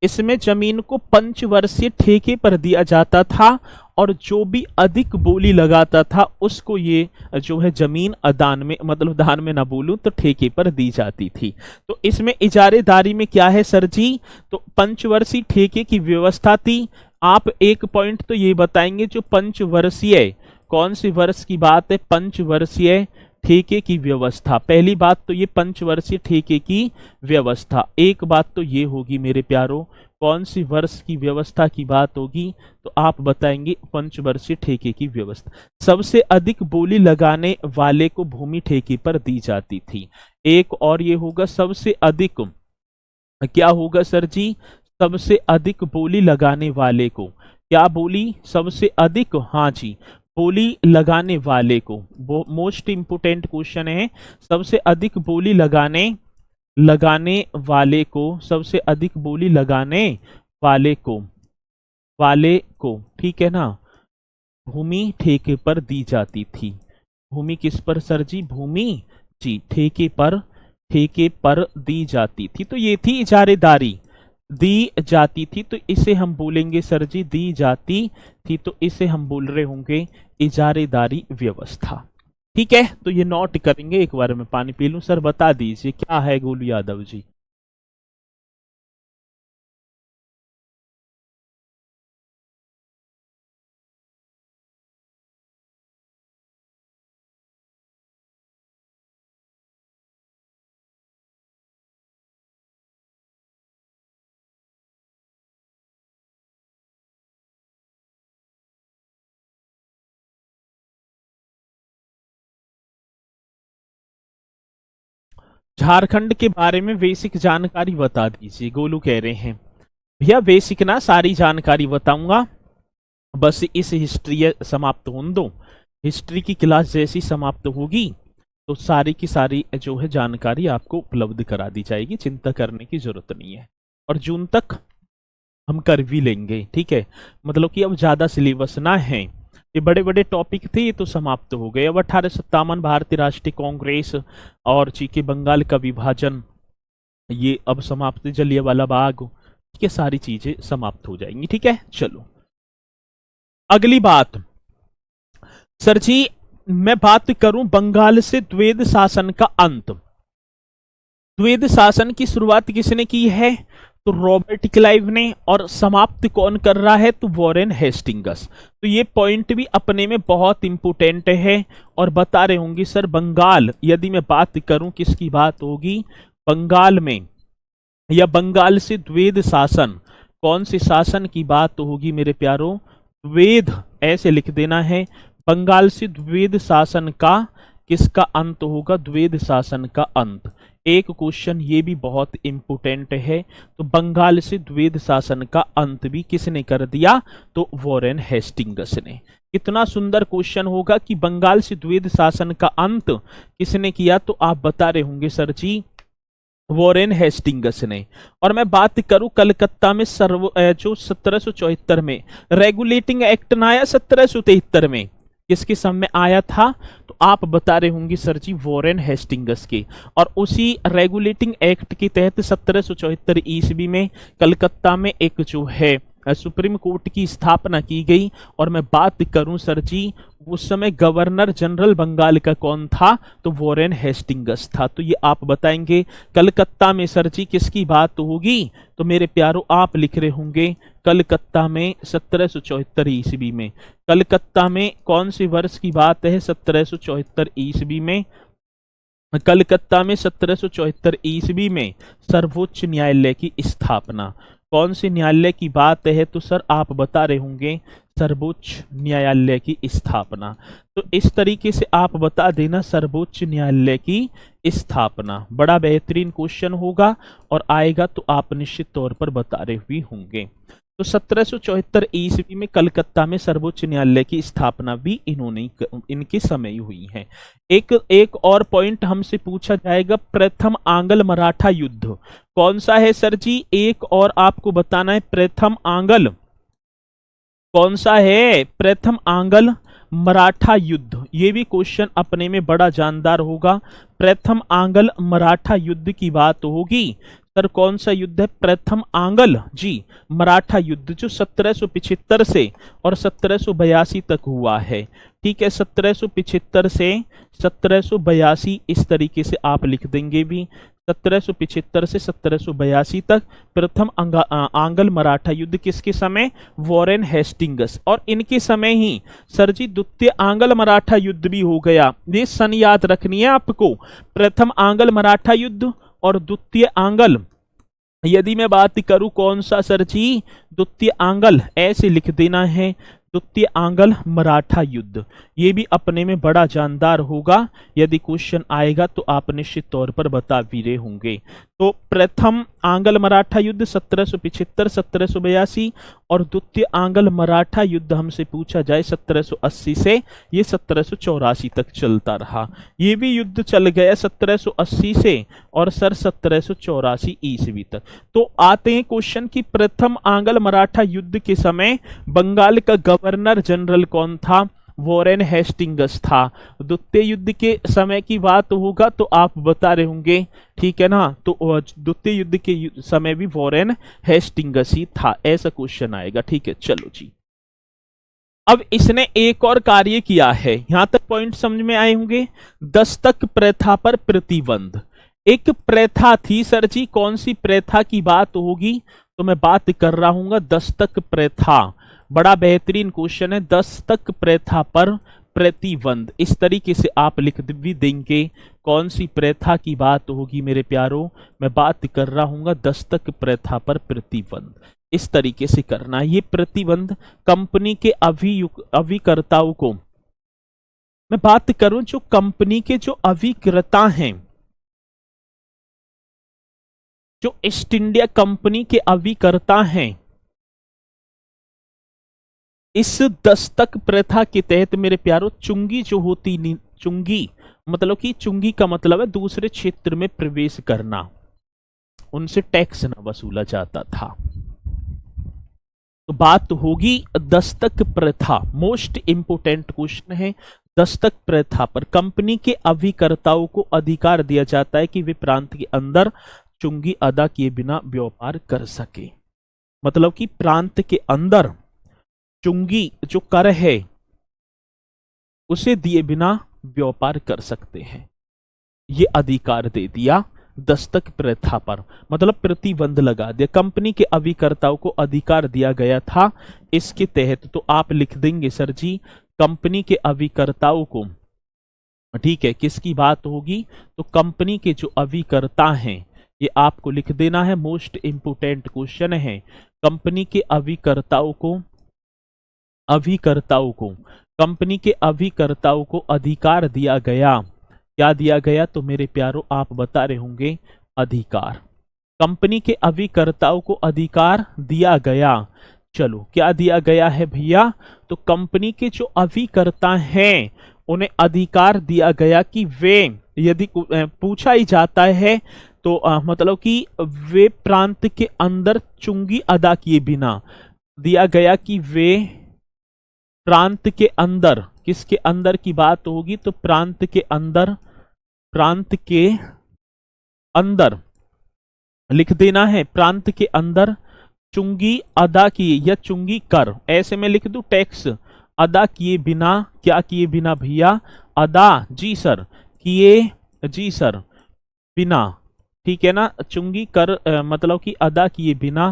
इसमें जमीन को पंचवर्षीय ठेके पर दिया जाता था और जो भी अधिक बोली लगाता था उसको ये जो है जमीन दान में, मतलब दान में ना बोलूं तो ठेके पर दी जाती थी। तो इसमें इजारेदारी में क्या है सर जी? तो पंचवर्षीय ठेके की व्यवस्था थी। आप एक पॉइंट तो ये बताएंगे जो पंचवर्षीय, कौन सी वर्ष की बात है? पंचवर्षीय ठेके की व्यवस्था। पहली बात तो ये पंचवर्षीय ठेके की व्यवस्था। एक बात तो ये होगी मेरे प्यारों, कौन सी वर्ष की व्यवस्था की बात होगी? तो आप बताएंगे पंचवर्षीय ठेके की व्यवस्था। सबसे अधिक बोली लगाने वाले को भूमि ठेके पर दी जाती थी। एक और ये होगा सबसे अधिक, क्या होगा सर जी? सबसे अधिक बोली लगाने वाले को, क्या बोली? सबसे अधिक, हाँ जी, बोली लगाने वाले को। वो मोस्ट इंपोर्टेंट क्वेश्चन है। सबसे अधिक बोली लगाने वाले को, सबसे अधिक बोली लगाने वाले को, ठीक है ना, भूमि ठेके पर दी जाती थी। भूमि किस पर सर जी? भूमि जी ठेके पर दी जाती थी। तो ये थी इजारेदारी, दी जाती थी, तो इसे हम बोलेंगे सर जी दी जाती थी, तो इसे हम बोल रहे होंगे इजारेदारी व्यवस्था। ठीक है, तो ये नोट करेंगे। एक बार मैं पानी पी लूं। सर बता दीजिए क्या है गोलू यादव जी? झारखंड के बारे में बेसिक जानकारी बता दीजिए, गोलू कह रहे हैं। भैया बेसिक ना सारी जानकारी बताऊंगा, बस इस हिस्ट्री समाप्त होने दो। हिस्ट्री की क्लास जैसी समाप्त होगी तो सारी की सारी जो है जानकारी आपको उपलब्ध करा दी जाएगी, चिंता करने की जरूरत नहीं है। और जून तक हम कर भी लेंगे, ठीक है। मतलब कि अब ज्यादा सिलेबस ना है, ये बड़े बड़े टॉपिक थे, ये तो समाप्त हो गए। अब 1857 भारतीय राष्ट्रीय कांग्रेस और के बंगाल का विभाजन, ये अब समाप्त। जलियांवाला बाग, ठीक है, सारी चीजें समाप्त हो जाएंगी। ठीक है, चलो अगली बात। सर जी मैं बात करूं बंगाल से द्वैध शासन का अंत। द्वैध शासन की शुरुआत किसने की है? तो रॉबर्ट क्लाइव ने। और समाप्त कौन कर रहा है? तो वॉरेन हेस्टिंग्स। तो ये पॉइंट भी अपने में बहुत इंपोर्टेंट है। और बता रहे होंगे सर बंगाल, यदि मैं बात करूं किसकी बात होगी बंगाल में, या बंगाल से द्वैध शासन, कौन से शासन की बात होगी मेरे प्यारों? द्वैध, ऐसे लिख देना है। बंगाल से द्वैध शासन का किसका अंत होगा? द्वैध शासन का अंत। एक क्वेश्चन ये भी बहुत इंपोर्टेंट है। तो बंगाल से द्वैध शासन का अंत भी किसने कर दिया? तो वॉरेन हेस्टिंग्स ने। कितना सुंदर क्वेश्चन होगा कि बंगाल से द्वैध शासन का अंत किसने किया? तो आप बता रहे होंगे सर जी वॉरेन हेस्टिंग्स ने। और मैं बात करूं कलकत्ता में जो 1774 में रेगुलेटिंग एक्ट ना आया, 1773 में किसके समय आया था? तो आप बता रहे होंगे सर जी वॉरेन हेस्टिंग्स के। और उसी रेगुलेटिंग एक्ट के तहत 1774 ईस्वी में कलकत्ता में एक जो है सुप्रीम कोर्ट की स्थापना की गई, और मैं बात करूं सर जी उस समय गवर्नर जनरल बंगाल का कौन था, तो वॉरेन हेस्टिंग्स था। तो ये आप बताएंगे। कलकत्ता में सर जी किसकी बात होगी, तो मेरे प्यारों आप लिख रहे होंगे कलकत्ता में 1774 ईस्वी में। कलकत्ता में कौन सी वर्ष की बात है, 1774 ईस्वी में। कलकत्ता में 1774 ईस्वी में सर्वोच्च न्यायालय की स्थापना। कौन से न्यायालय की बात है, तो सर आप बता रहे होंगे सर्वोच्च न्यायालय की स्थापना। तो इस तरीके से आप बता देना सर्वोच्च न्यायालय की स्थापना। बड़ा बेहतरीन क्वेश्चन होगा और आएगा तो आप निश्चित तौर पर बता रहे हुए होंगे। तो 1774 ईस्वी में कलकत्ता में सर्वोच्च न्यायालय की स्थापना भी इनके समय हुई है। एक और पॉइंट हमसे पूछा जाएगा, प्रथम आंग्ल मराठा युद्ध कौन सा है सर जी, एक और आपको बताना है प्रथम आंग्ल कौन सा है, प्रथम आंग्ल मराठा युद्ध। ये भी क्वेश्चन अपने में बड़ा जानदार होगा। प्रथम आंग्ल मराठा युद्ध की बात होगी, सर कौन सा युद्ध है, प्रथम आंग्ल जी मराठा युद्ध, जो 1775 से और 1782 तक हुआ है। ठीक है, 1775 से 1782 इस तरीके से आप लिख देंगे भी। 1775 से 1782 तक प्रथम आंग्ल मराठा युद्ध किसके समय, वॉरेन हेस्टिंग्स। और इनके समय ही सर जी द्वितीय आंग्ल मराठा युद्ध भी हो गया। ये सन याद रखनी है आपको, प्रथम आंग्ल मराठा युद्ध और द्वितीय आंग्ल। यदि मैं बात करूं कौन सा सर जी, द्वितीय आंग्ल, ऐसे लिख देना है द्वितीय आंग्ल मराठा युद्ध। ये भी अपने में बड़ा जानदार होगा, यदि क्वेश्चन आएगा तो आप निश्चित तौर पर बता भी रहे होंगे। तो प्रथम आंग्ल मराठा युद्ध 1775 1782 और द्वितीय आंग्ल मराठा युद्ध हमसे पूछा जाए 1780 से ये 1784 तक चलता रहा। ये भी युद्ध चल गया 1780 से और सर 1784 ईस्वी तक। तो आते हैं क्वेश्चन की प्रथम आंग्ल मराठा युद्ध के समय बंगाल का गवर्नर जनरल कौन था, वॉरेन हेस्टिंग्स था। द्वितीय युद्ध के समय की बात होगा तो आप बता रहे होंगे, ठीक है ना। तो द्वितीय युद्ध के समय भी वॉरेन हेस्टिंग्स ही था, ऐसा क्वेश्चन आएगा। ठीक है, चलो जी। अब इसने एक और कार्य किया है, यहां तक पॉइंट समझ में आए होंगे। दस्तक प्रथा पर प्रतिबंध। एक प्रथा थी सर जी, कौन सी प्रथा की बात होगी, तो मैं बात कर रहा हूं दस्तक प्रथा। बड़ा बेहतरीन क्वेश्चन है, दस्तक प्रथा पर प्रतिबंध। इस तरीके से आप लिख भी देंगे कौन सी प्रथा की बात होगी मेरे प्यारों, मैं बात कर रहा हूं दस्तक प्रथा पर प्रतिबंध। इस तरीके से करना। ये प्रतिबंध कंपनी के अभिकर्ताओं को, मैं बात करूं जो कंपनी के जो अभिकर्ता हैं, जो ईस्ट इंडिया कंपनी के अभिकर्ता हैं, इस दस्तक प्रथा के तहत मेरे प्यारों चुंगी जो होती, चुंगी मतलब कि चुंगी का मतलब है दूसरे क्षेत्र में प्रवेश करना, उनसे टैक्स न वसूला जाता था। तो बात होगी दस्तक प्रथा। मोस्ट इंपोर्टेंट क्वेश्चन है, दस्तक प्रथा पर कंपनी के अभिकर्ताओं को अधिकार दिया जाता है कि वे प्रांत के अंदर चुंगी अदा किए बिना व्यापार कर सके। मतलब कि प्रांत के अंदर चुंगी जो कर है उसे दिए बिना व्यापार कर सकते हैं, ये अधिकार दे दिया दस्तक प्रथा पर। मतलब प्रतिबंध लगा दिया, कंपनी के अभिकर्ताओं को अधिकार दिया गया था इसके तहत। तो आप लिख देंगे सर जी कंपनी के अभिकर्ताओं को, ठीक है, किसकी बात होगी, तो कंपनी के जो अभिकर्ता हैं, ये आपको लिख देना है, मोस्ट इंपोर्टेंट क्वेश्चन है। कंपनी के अभिकर्ताओं को कंपनी के अभिकर्ताओं को अधिकार दिया गया। क्या दिया गया, तो मेरे प्यारों आप बता रहे होंगे अधिकार। कंपनी के अभिकर्ताओं को अधिकार दिया गया। चलो क्या दिया गया है भैया, तो कंपनी के जो अभिकर्ता हैं उन्हें अधिकार दिया गया कि वे, यदि पूछा ही जाता है तो मतलब कि वे प्रांत के अंदर चुंगी अदा किए बिना, दिया गया कि वे प्रांत के अंदर, किसके अंदर की बात होगी, तो प्रांत के अंदर लिख देना है, प्रांत के अंदर चुंगी अदा किए या चुंगी कर, ऐसे में लिख दूं टैक्स अदा किए बिना, क्या किए बिना भैया, अदा जी सर, किए जी सर बिना, ठीक है ना। चुंगी कर मतलब कि अदा किए बिना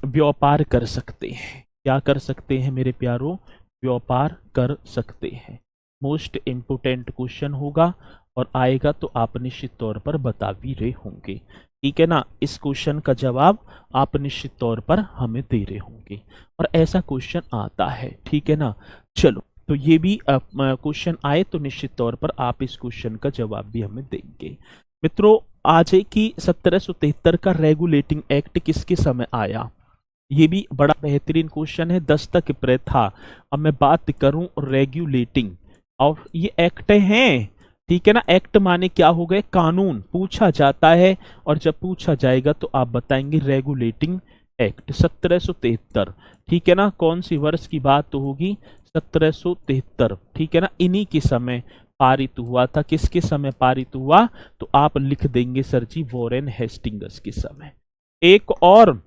व्यापार कर सकते हैं। क्या कर सकते हैं मेरे प्यारों, व्यापार कर सकते हैं। मोस्ट इम्पोर्टेंट क्वेश्चन होगा और आएगा तो आप निश्चित तौर पर बता भी रहे होंगे, ठीक है ना। इस क्वेश्चन का जवाब आप निश्चित तौर पर हमें दे रहे होंगे और ऐसा क्वेश्चन आता है, ठीक है ना। चलो, तो ये भी क्वेश्चन आए तो निश्चित तौर पर आप इस क्वेश्चन का जवाब भी हमें देंगे। मित्रों, आज है कि 1773 का रेगुलेटिंग एक्ट किसके समय आया, ये भी बड़ा बेहतरीन क्वेश्चन है। दस्तक प्रथा, अब मैं बात करूं रेगुलेटिंग, और ये एक्ट हैं, ठीक है ना। एक्ट माने क्या हो गए, कानून पूछा जाता है और जब पूछा जाएगा तो आप बताएंगे रेगुलेटिंग एक्ट 1773, ठीक है ना। कौन सी वर्ष की बात तो होगी, 1773, ठीक है ना। इन्हीं के समय पारित हुआ था। किसके समय पारित हुआ, तो आप लिख देंगे सर जी वॉरेन हेस्टिंग्स के समय। एक और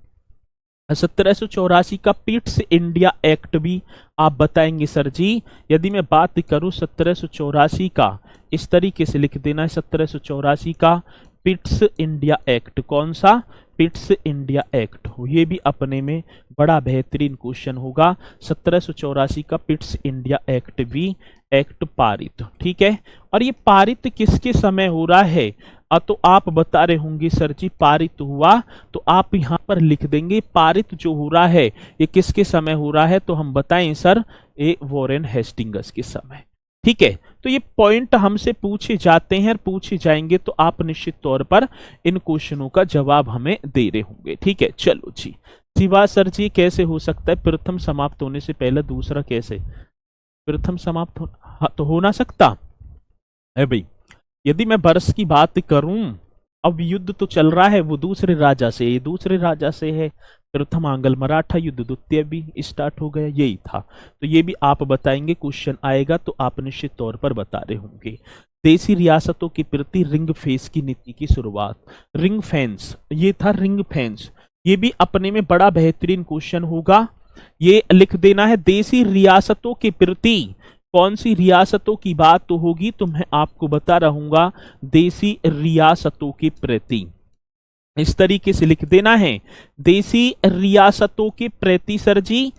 1784 का पिट्स इंडिया एक्ट भी आप बताएंगे सर जी। यदि मैं बात करूं 1784 का, इस तरीके से लिख देना है 1784 का पिट्स इंडिया एक्ट, कौन सा, पिट्स इंडिया एक्ट हो, ये भी अपने में बड़ा बेहतरीन क्वेश्चन होगा। 1784 का पिट्स इंडिया एक्ट भी एक्ट पारित, ठीक है। और ये पारित किसके समय हो रहा है, तो आप बता रहे होंगे सर जी पारित हुआ, तो आप यहां पर लिख देंगे पारित जो हो रहा है ये किसके समय हो रहा है, तो हम बताएं सर ये वॉरेन हेस्टिंग्स के समय, ठीक है। तो ये पॉइंट हमसे पूछे जाते हैं और पूछे जाएंगे तो आप निश्चित तौर पर इन क्वेश्चनों का जवाब हमें दे रहे होंगे, ठीक है। चलो जी, शिवा सर जी कैसे हो सकता है प्रथम समाप्त होने से पहले दूसरा कैसे, प्रथम समाप्त तो हो ना सकता है भाई। यदि मैं वर्ष की बात करूं, अब युद्ध तो चल रहा है वो दूसरे राजा से, ये दूसरे राजा से है। प्रथम आंग्ल मराठा युद्ध, द्वितीय भी स्टार्ट हो गया, यही था। तो ये भी आप बताएंगे, क्वेश्चन आएगा तो आप निश्चित तौर पर बता रहे होंगे। देशी रियासतों के प्रति रिंग फेंस की नीति की शुरुआत, रिंग फेंस, ये था रिंग फेंस, ये भी अपने में बड़ा बेहतरीन क्वेश्चन होगा। ये लिख देना है देशी रियासतों के प्रति, कौन सी रियासतों की बात तो होगी, तो मैं आपको बता रहूंगा देशी रियासतों के प्रति, इस तरीके से लिख देना है देशी रियासतों के प्रति। सर जी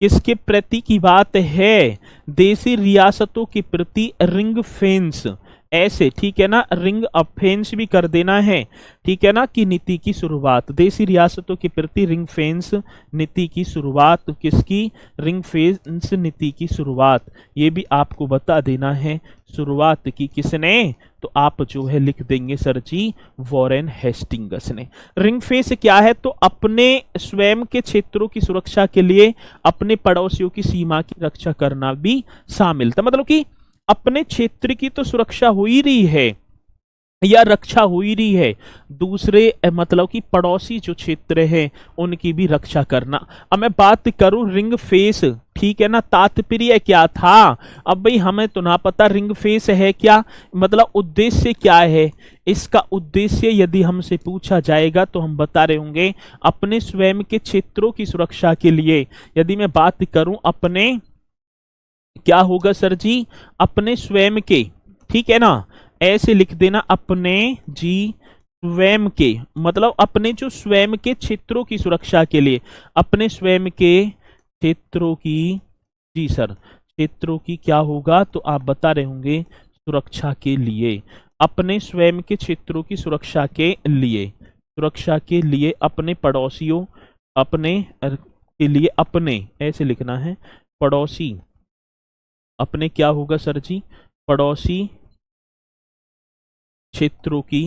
किसके प्रति की बात है, देशी रियासतों के प्रति रिंग फेंस, ऐसे, ठीक है ना। रिंग ऑफेंस भी कर देना है, ठीक है ना, कि नीति की शुरुआत, देशी रियासतों के प्रति रिंग फेंस नीति की शुरुआत, किसकी, रिंग फेंस नीति की शुरुआत, ये भी आपको बता देना है शुरुआत की किसने, तो आप जो है लिख देंगे सर जी वॉरेन हेस्टिंग्स ने। रिंग फेंस क्या है, तो अपने स्वयं के क्षेत्रों की सुरक्षा के लिए अपने पड़ोसियों की सीमा की रक्षा करना भी शामिल था, मतलब कि अपने क्षेत्र की तो सुरक्षा हो ही रही है या रक्षा हो ही रही है, दूसरे मतलब कि पड़ोसी जो क्षेत्र है उनकी भी रक्षा करना। अब मैं बात करूं रिंग फेस, ठीक है ना, तात्पर्य क्या था, अब भाई हमें तो ना पता रिंग फेस है क्या, मतलब उद्देश्य क्या है इसका। उद्देश्य यदि हमसे पूछा जाएगा तो हम बता रहे होंगे अपने स्वयं के क्षेत्रों की सुरक्षा के लिए। यदि मैं बात करूं अपने, क्या होगा सर जी, अपने स्वयं के, ठीक है ना, ऐसे लिख देना अपने जी स्वयं के, मतलब अपने जो स्वयं के क्षेत्रों की सुरक्षा के लिए, अपने स्वयं के क्षेत्रों की, जी सर क्षेत्रों की क्या होगा, तो आप बता रहे होंगे सुरक्षा के लिए, अपने स्वयं के क्षेत्रों की सुरक्षा के लिए, सुरक्षा के लिए अपने पड़ोसियों, अपने के लिए, अपने ऐसे लिखना है पड़ोसी, अपने क्या होगा सर जी, पड़ोसी क्षेत्रों की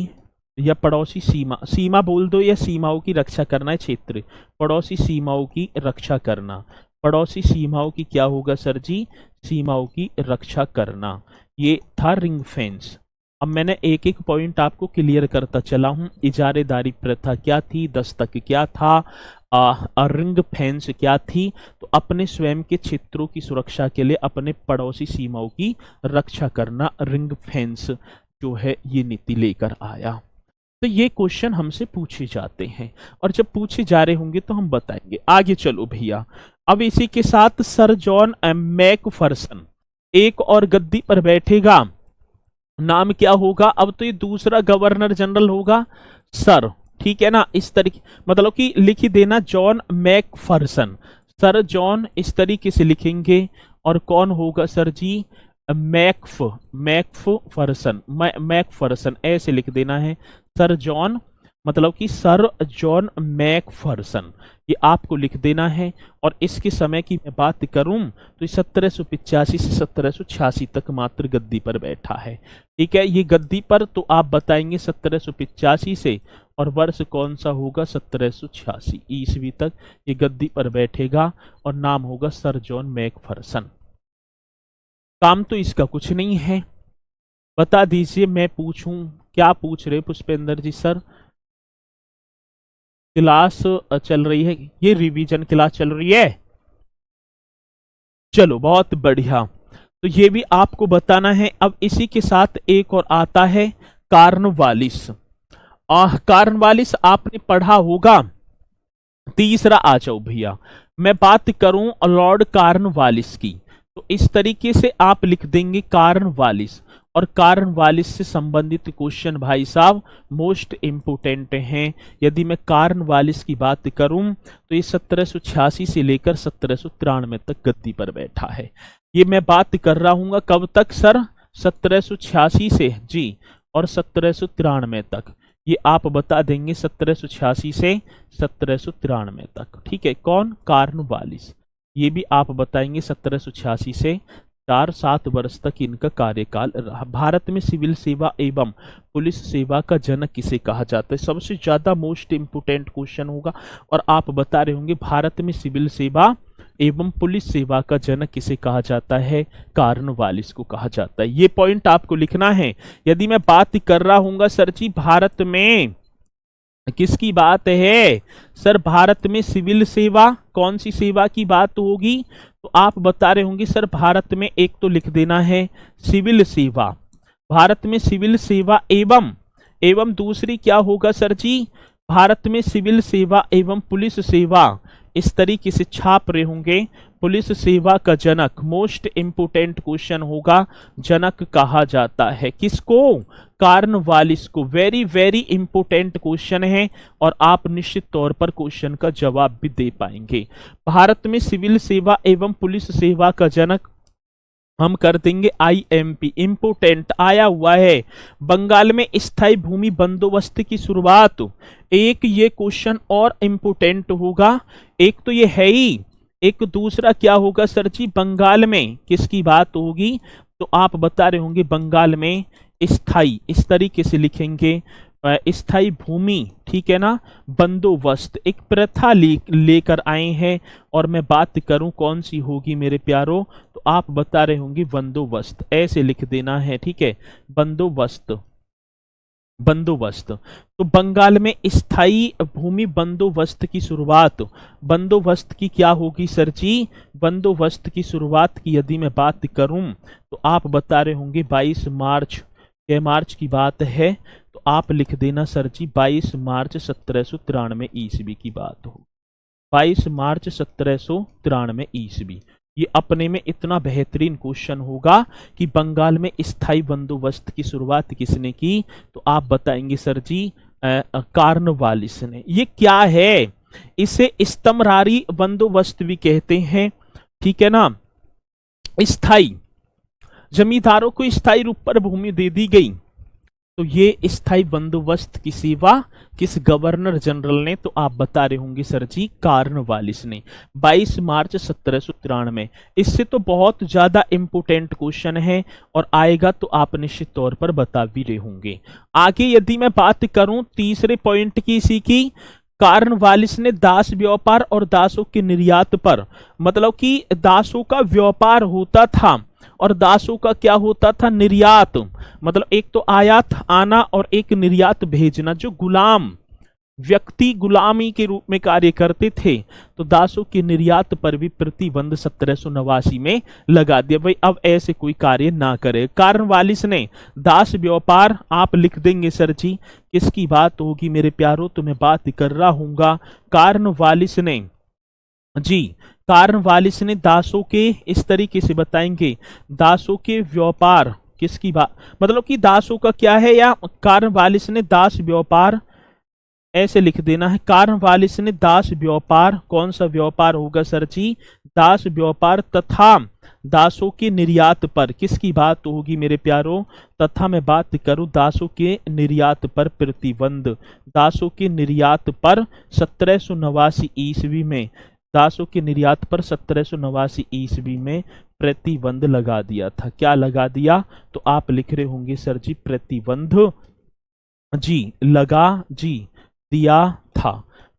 या पड़ोसी सीमा, सीमा बोल दो या सीमाओं की रक्षा करना है, क्षेत्र, पड़ोसी सीमाओं की रक्षा करना, पड़ोसी सीमाओं की क्या होगा सर जी, सीमाओं की रक्षा करना, ये था रिंग फेंस। अब मैंने एक एक पॉइंट आपको क्लियर करता चला हूं। इजारेदारी प्रथा क्या थी, दस्तक क्या था, रिंग फेंस क्या थी, तो अपने स्वयं के क्षेत्रों की सुरक्षा के लिए अपने पड़ोसी सीमाओं की रक्षा करना, रिंग फेंस जो है ये नीति लेकर आया। तो ये क्वेश्चन हमसे पूछे जाते हैं, और जब पूछे जा रहे होंगे तो हम बताएंगे। आगे चलो भैया, अब इसी के साथ सर जॉन मैकफरसन एक और गद्दी पर बैठेगा, नाम क्या होगा? अब तो ये दूसरा गवर्नर जनरल होगा सर, ठीक है ना। इस तरीके मतलब कि लिख ही देना जॉन मैकफरसन, सर जॉन इस तरीके से लिखेंगे। और कौन होगा सर जी? मैकफरसन ऐसे लिख देना है, सर जॉन मतलब कि सर जॉन मैकफरसन, ये आपको लिख देना है। और इसके समय की मैं बात करूं तो 1785 से 1786 तक मात्र गद्दी पर बैठा है, ठीक है। ये गद्दी पर तो आप बताएंगे 1785 से, और वर्ष कौन सा होगा? 1786 ईस्वी तक ये गद्दी पर बैठेगा, और नाम होगा सर जॉन मैकफरसन। काम तो इसका कुछ नहीं है, बता दीजिए। मैं पूछूं, क्या पूछ रहे पुष्पेंद्र जी? सर क्लास चल रही है, ये रिवीजन क्लास चल रही है, चलो बहुत बढ़िया। तो ये भी आपको बताना है। अब इसी के साथ एक और आता है कार्नवालिस। कार्नवालिस आपने पढ़ा होगा, तीसरा आ जाओ भैया। मैं बात करूं लॉर्ड कार्नवालिस की, तो इस तरीके से आप लिख देंगे कार्नवालिस। और कार्नवालिस से संबंधित क्वेश्चन भाई साहब मोस्ट इंपोर्टेंट हैं। यदि मैं कार्नवालिस की बात करूं तो ये 1786 से लेकर 1793 तक गद्दी पर बैठा है। ये मैं बात कर रहा हूं कब तक सर? 1786 से जी, और 1793 तक। ये आप बता देंगे 1786 से 1793 तक, ठीक है। कौन? कार्नवालिस। ये भी आप बताएंगे 1786 से 4-7 वर्ष तक इनका कार्यकाल रहा। भारत में सिविल सेवा एवं पुलिस सेवा का जनक किसे कहा जाता है? सबसे ज्यादा मोस्ट इंपोर्टेंट क्वेश्चन होगा, और आप बता रहे होंगे भारत में सिविल सेवा एवं पुलिस सेवा का जनक किसे कहा जाता है? कार्नवालिस को कहा जाता है। ये पॉइंट आपको लिखना है। यदि मैं बात कर रहा हूँ सर जी भारत में किसकी बात है? सर भारत में सिविल सेवा, कौन सी सेवा की बात होगी? तो आप बता रहे होंगे सर भारत में, एक तो लिख देना है सिविल सेवा, भारत में सिविल सेवा एवं दूसरी क्या होगा सर जी? भारत में सिविल सेवा एवं पुलिस सेवा, इस तरीके से छाप रहे होंगे। पुलिस सेवा का जनक, मोस्ट इंपोर्टेंट क्वेश्चन होगा, जनक कहा जाता है किसको? कार्नवालिस को। वेरी वेरी इंपोर्टेंट क्वेश्चन है, और आप निश्चित तौर पर क्वेश्चन का जवाब भी दे पाएंगे। भारत में सिविल सेवा एवं पुलिस सेवा का जनक हम कर देंगे IMP, इंपोर्टेंट आया हुआ है। बंगाल में स्थायी भूमि बंदोबस्त की शुरुआत, एक ये क्वेश्चन और इंपोर्टेंट होगा। एक तो ये है ही, एक दूसरा क्या होगा सर जी? बंगाल में किसकी बात होगी? तो आप बता रहे होंगे बंगाल में स्थायी, इस तरीके से लिखेंगे स्थायी भूमि, ठीक है ना, बंदोबस्त, एक प्रथा लेकर आए हैं। और मैं बात करूं कौन सी होगी मेरे प्यारों, तो आप बता रहे होंगे बंदोबस्त, ऐसे लिख देना है, ठीक है। बंदोबस्त, बंदोबस्त। तो बंगाल में स्थायी भूमि बंदोबस्त की शुरुआत, बंदोबस्त की क्या होगी सर जी? बंदोबस्त की शुरुआत की यदि मैं बात करूं तो आप बता रहे होंगे 22 मार्च, क्या मार्च की बात है? तो आप लिख देना सर जी 22 मार्च 1793 ईस्वी की बात हो। 22 मार्च 1793 ईस्वी। ये अपने में इतना बेहतरीन क्वेश्चन होगा कि बंगाल में स्थायी बंदोबस्त की शुरुआत किसने की? तो आप बताएंगे सर जी कार्नवालिस ने। ये क्या है? इसे इस्तमरारी बंदोबस्त भी कहते हैं, ठीक है ना। स्थायी, जमींदारों को स्थायी रूप पर भूमि दे दी गई, तो ये स्थायी बंदोबस्त की सेवा किस गवर्नर जनरल ने? तो आप बता रहे होंगे सर जी कार्नवालिस ने। 22 मार्च 1793। इससे तो बहुत ज्यादा इंपोर्टेंट क्वेश्चन है, और आएगा तो आप निश्चित तौर पर बता भी रहे होंगे। आगे यदि मैं बात करूं तीसरे पॉइंट की, इसी की, कार्नवालिस ने दास व्यापार और दासों के निर्यात पर, मतलब कि दासों का व्यापार होता था और दासों का क्या होता था? निर्यात। मतलब एक तो आयात आना और एक निर्यात भेजना। जो गुलाम व्यक्ति गुलामी के रूप में कार्य करते थे, तो दासों के निर्यात पर भी प्रतिबंध 1789 में लगा दिया। भाई अब ऐसे कोई कार्य ना करे। कार्नवालिस ने दास व्यापार, आप लिख देंगे सर जी, किसकी बात होगी मेरे प्यारों, तो मैं बात कर रहा हूंगा कार्नवालिस ने जी। कार्नवालिस ने दासों के, इस तरीके से बताएंगे, दासों के व्यापार, किसकी बात, मतलब कि दासों का क्या है, या कार्नवालिस ने दास व्यापार, ऐसे लिख देना है। कार्नवालिस ने दास व्यापार, कौन सा व्यापार होगा सर जी, दास व्यापार तथा दासों के निर्यात पर, किसकी बात होगी मेरे प्यारों, तथा मैं बात करूं दासों के निर्यात पर प्रतिबंध, दासों के निर्यात पर 1789 ईस्वी में, दासों के निर्यात पर 1789 ईस्वी में प्रतिबंध लगा दिया था। क्या लगा दिया, तो आप लिख रहे होंगे सर जी प्रतिबंध जी, लगा जी दिया था,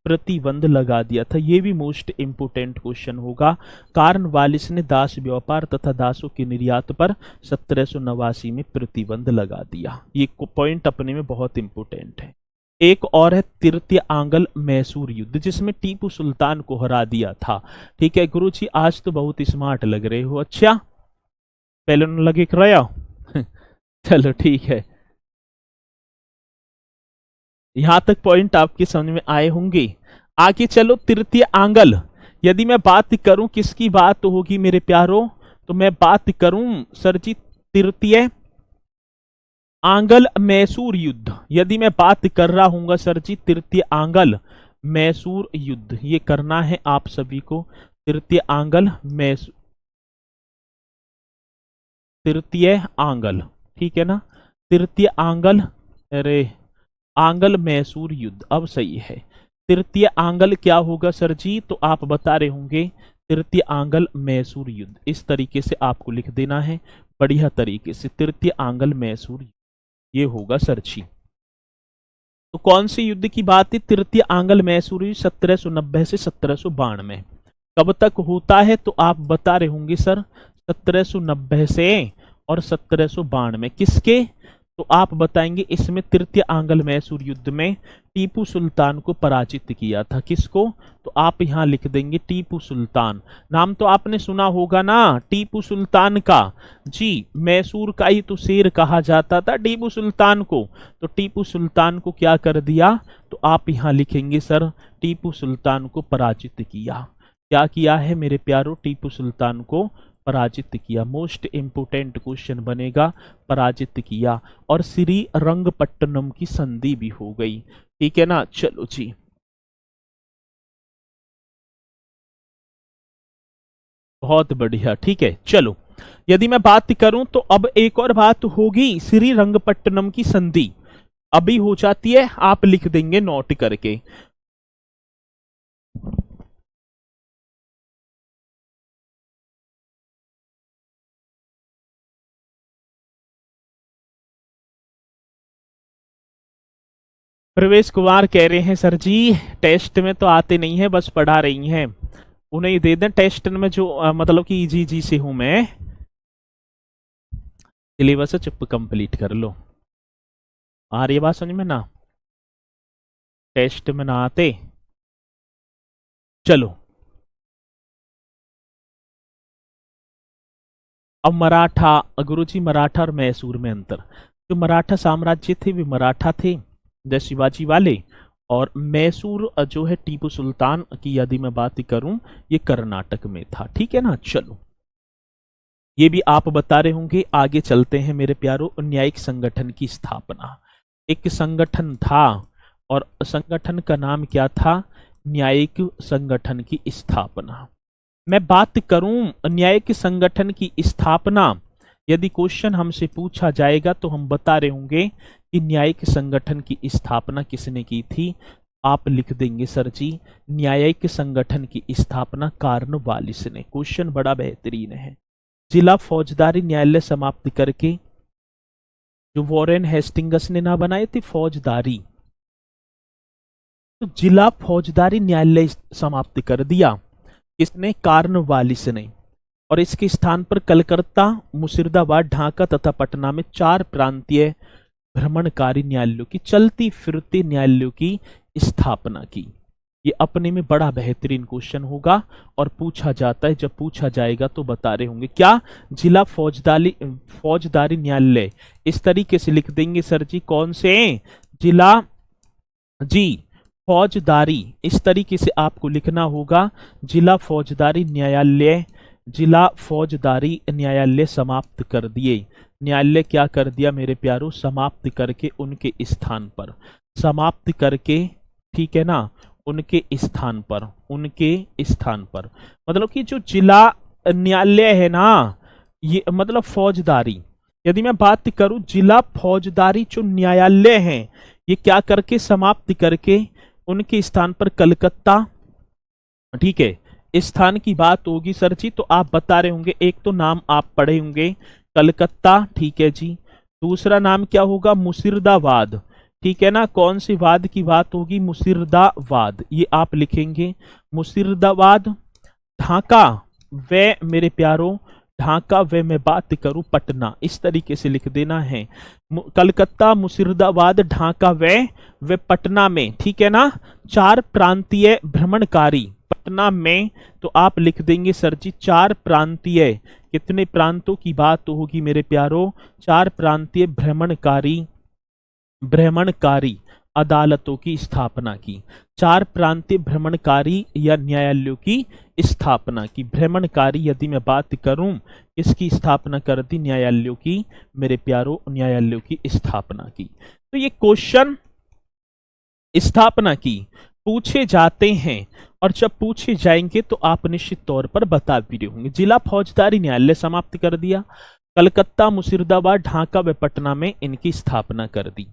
प्रतिबंध लगा दिया था। ये भी मोस्ट इंपोर्टेंट क्वेश्चन होगा। कार्नवालिस ने दास व्यापार तथा दासों के निर्यात पर 1789 में प्रतिबंध लगा दिया। ये पॉइंट अपने में बहुत इंपोर्टेंट है। एक और है तृतीय आंगल मैसूर युद्ध, जिसमें टीपू सुल्तान को हरा दिया था। ठीक है गुरुजी, आज तो बहुत स्मार्ट लग रहे हो। अच्छा, पहले न लगे कराया चलो ठीक है, यहां तक पॉइंट आपके समझ में आए होंगे। आगे चलो, तृतीय आंगल, यदि मैं बात करूं किसकी बात होगी मेरे प्यारों, तो मैं बात करूं सर जी तृतीय आंगल मैसूर युद्ध। यदि मैं बात कर रहा हूंगा सर जी तृतीय आंगल मैसूर युद्ध, ये करना है आप सभी को। तृतीय आंगल मैसूर, तृतीय आंगल, ठीक है ना, तृतीय आंगल, अरे आंगल मैसूर युद्ध, अब सही है। तृतीय आंगल क्या होगा सर जी, तो आप बता रहे होंगे तृतीय आंगल मैसूर युद्ध, इस तरीके से आपको लिख देना है बढ़िया तरीके से, तृतीय आंगल मैसूर युद्ध, ये होगा सर जी। तो कौन से युद्ध की बात है, तृतीय आंगल मैसूर युद्ध 1790 से 1792। कब तक होता है, तो आप बता रहे होंगे सर 1790 से और 1792, किसके, तो आप बताएंगे इसमें तृतीय आंगल मैसूर युद्ध में टीपू सुल्तान को पराजित किया था। किसको, तो आप यहां लिख देंगे टीपू सुल्तान। नाम तो आपने सुना होगा ना टीपू सुल्तान का जी, मैसूर का ही तो शेर कहा जाता था टीपू सुल्तान को। तो टीपू सुल्तान को क्या कर दिया, तो आप यहां लिखेंगे सर टीपू सुल्तान को पराजित किया। क्या किया है मेरे प्यारों, टीपू सुल्तान को पराजित किया। मोस्ट इंपोर्टेंट क्वेश्चन बनेगा, पराजित किया। और श्री रंगपट्टनम की संधि भी हो गई, ठीक है ना। चलो जी, बहुत बढ़िया, ठीक है। चलो, यदि मैं बात करूं तो अब एक और बात होगी, श्री रंगपट्टनम की संधि अभी हो जाती है, आप लिख देंगे नोट करके। प्रवेश कुमार कह रहे हैं सर जी टेस्ट में तो आते नहीं है, बस पढ़ा रही हैं, उन्हें दे दें टेस्ट में जो मतलब कि इजी जी से हूं मैं, सिलेबस चुप कंप्लीट कर लो। आ रही है बात समझ में ना, टेस्ट में ना आते। चलो, अब मराठा, गुरुजी मराठा और मैसूर में अंतर। जो मराठा साम्राज्य थे वे मराठा थे जय शिवाजी वाले, और मैसूर जो है टीपू सुल्तान की यदि मैं बात करूं ये कर्नाटक में था, ठीक है ना। चलो, ये भी आप बता रहे होंगे। आगे चलते हैं मेरे प्यारों, न्यायिक संगठन की स्थापना। एक संगठन था और संगठन का नाम क्या था, न्यायिक संगठन की स्थापना। मैं बात करूं न्यायिक संगठन की स्थापना, यदि क्वेश्चन हमसे पूछा जाएगा तो हम बता रहे होंगे कि न्यायिक संगठन की स्थापना किसने की थी। आप लिख देंगे सर जी न्यायिक संगठन की स्थापना कार्नवालिस ने। क्वेश्चन बड़ा बेहतरीन है। जिला फौजदारी न्यायालय समाप्त करके, जो वॉरेन हेस्टिंगस ने ना बनाए थे फौजदारी, तो जिला फौजदारी न्यायालय समाप्त कर दिया किसने, कार्नवालिस ने। और इसके स्थान पर कलकत्ता, मुर्शिदाबाद, ढाका तथा पटना में 4 प्रांतीय भ्रमणकारी न्यायालयों की, चलती फिरती न्यायालयों की स्थापना की? ये अपने में बड़ा बेहतरीन क्वेश्चन होगा और पूछा जाता है, जब पूछा जाएगा तो बता रहे होंगे। क्या? जिला फौजदारी न्यायालय, इस तरीके से लिख देंगे सर जी। कौन से? जिला जी फौजदारी, इस तरीके से आपको लिखना होगा। जिला फौजदारी न्यायालय, जिला फौजदारी न्यायालय समाप्त कर दिए। न्यायालय क्या कर दिया मेरे प्यारों? समाप्त करके उनके स्थान पर, समाप्त करके, ठीक है ना, उनके स्थान पर, उनके स्थान पर। मतलब कि जो जिला न्यायालय है ना, ये मतलब फौजदारी, यदि मैं बात करूं जिला फौजदारी जो न्यायालय हैं, ये क्या करके? समाप्त करके उनके स्थान पर कलकत्ता, ठीक है, स्थान की बात होगी सर जी। तो आप बता रहे होंगे, एक तो नाम आप पढ़े होंगे कलकत्ता, ठीक है जी। दूसरा नाम क्या होगा? मुर्शिदाबाद, ठीक है ना। कौन सी वाद की बात होगी? मुर्शिदाबाद, ये आप लिखेंगे मुर्शिदाबाद। ढाका व मेरे प्यारों, ढाका व मैं बात करूं पटना, इस तरीके से लिख देना है। कलकत्ता, मुर्शिदाबाद, ढाका व पटना में, ठीक है ना। 4 प्रांतीय भ्रमणकारी पटना में, तो आप लिख देंगे सर जी 4 प्रांतीय, कितने प्रांतों की बात होगी मेरे प्यारों? 4 प्रांतीय भ्रमणकारी अदालतों की स्थापना की। 4 प्रांतीय भ्रमणकारी या न्यायालयों की स्थापना की। भ्रमणकारी यदि मैं बात करूं, इसकी स्थापना कर दी न्यायालयों की मेरे प्यारों, न्यायालयों की स्थापना की। तो ये क्वेश्चन स्थापना की पूछे जाते हैं, और जब पूछे जाएंगे तो आप निश्चित तौर पर बता भी रहे होंगे। जिला फौजदारी न्यायालय समाप्त कर दिया, कलकत्ता, मुर्शिदाबाद, ढाका व पटना में इनकी स्थापना कर दी।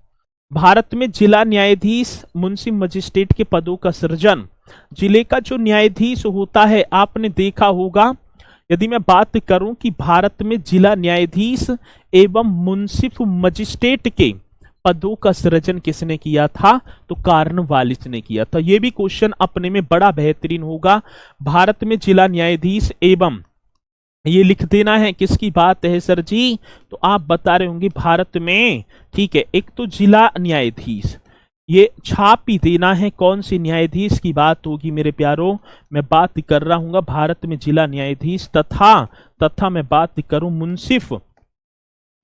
भारत में जिला न्यायाधीश, मुंशी मजिस्ट्रेट के पदों का सृजन। जिले का जो न्यायाधीश होता है, आपने देखा होगा, यदि मैं बात करूं कि भारत में जिला न्यायाधीश एवं मुंसिफ मजिस्ट्रेट के पदों का सृजन किसने किया था? तो कॉर्नवालिस ने किया था। यह भी क्वेश्चन अपने में बड़ा बेहतरीन होगा। भारत में जिला न्यायाधीश एवं, ये लिख देना है, किसकी बात है सर जी? तो आप बता रहे होंगे भारत में, ठीक है। एक तो जिला न्यायाधीश, ये छाप ही देना है कौन सी न्यायाधीश की बात होगी मेरे प्यारों। मैं बात कर रहा हूं भारत में जिला न्यायाधीश तथा मैं बात करूं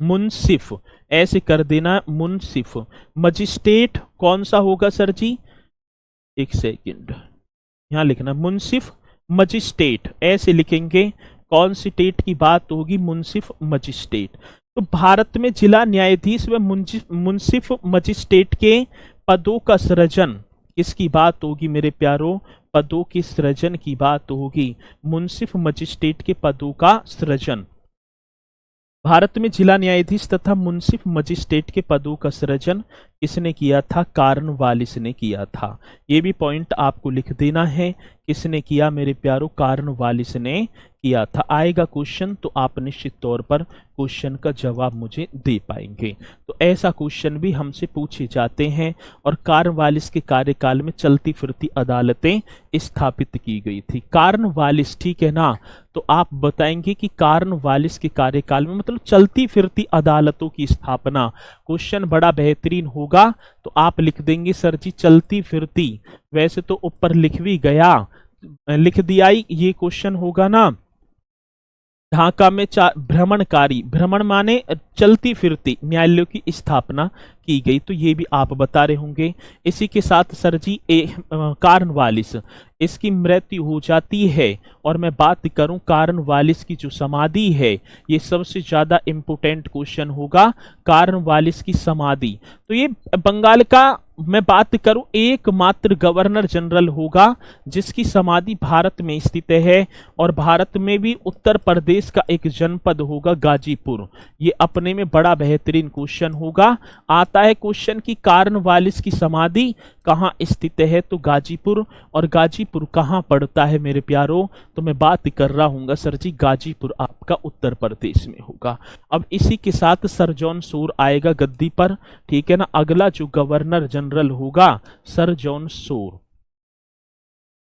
मुंसिफ, ऐसे कर देना मुंसिफ। मजिस्ट्रेट कौन सा होगा सर जी? एक सेकंड, यहां लिखना मुंसिफ मजिस्ट्रेट, ऐसे लिखेंगे। कौन सी स्टेट की बात होगी? मुंसिफ मजिस्ट्रेट। तो भारत में जिला न्यायाधीश व मुंसिफ मजिस्ट्रेट के पदों का सृजन किसकी बात होगी मेरे प्यारों? पदों के सृजन की बात होगी। मुंसिफ मजिस्ट्रेट के पदों का सृजन। भारत में जिला न्यायाधीश तथा मुंसिफ मजिस्ट्रेट के पदों का सृजन किसने किया था? कॉर्नवालिस ने किया था। ये भी पॉइंट आपको लिख देना है, किसने किया मेरे प्यारों? कॉर्नवालिस ने किया था। आएगा क्वेश्चन तो आप निश्चित तौर पर क्वेश्चन का जवाब मुझे दे पाएंगे। तो ऐसा क्वेश्चन भी हमसे पूछे जाते हैं। और कॉर्नवालिस के कार्यकाल में चलती फिरती अदालतें स्थापित की गई थी। कॉर्नवालिस, ठीक है ना। तो आप बताएंगे कि कॉर्नवालिस के कार्यकाल में मतलब चलती फिरती अदालतों की स्थापना। क्वेश्चन बड़ा बेहतरीन होगा, तो आप लिख देंगे सर जी चलती फिरती। वैसे तो ऊपर लिख भी गया, लिख दिया ही, ये क्वेश्चन होगा ना। ढाका में भ्रमणकारी, भ्रमण माने चलती फिरती न्यायालयों की स्थापना की गई। तो ये भी आप बता रहे होंगे। इसी के साथ सर जी कॉर्नवालिस, इसकी मृत्यु हो जाती है। और मैं बात करूं कॉर्नवालिस की जो समाधि है, ये सबसे ज्यादा इंपोर्टेंट क्वेश्चन होगा, कॉर्नवालिस की समाधि। तो ये बंगाल का मैं बात करूं एकमात्र गवर्नर जनरल होगा जिसकी समाधि भारत में स्थित है। और भारत में भी उत्तर प्रदेश का एक जनपद होगा गाजीपुर। ये अपने में बड़ा बेहतरीन क्वेश्चन होगा। आता है क्वेश्चन की कॉर्नवालिस की समाधि कहाँ स्थित है? तो गाजीपुर। और गाजीपुर कहाँ पड़ता है मेरे प्यारों? तो मैं बात कर रहा हूँ सर जी गाजीपुर आपका उत्तर प्रदेश में होगा। अब इसी के साथ सर जॉन शोर आएगा गद्दी पर, ठीक है ना। अगला जो गवर्नर जनरल होगा sir John Shore,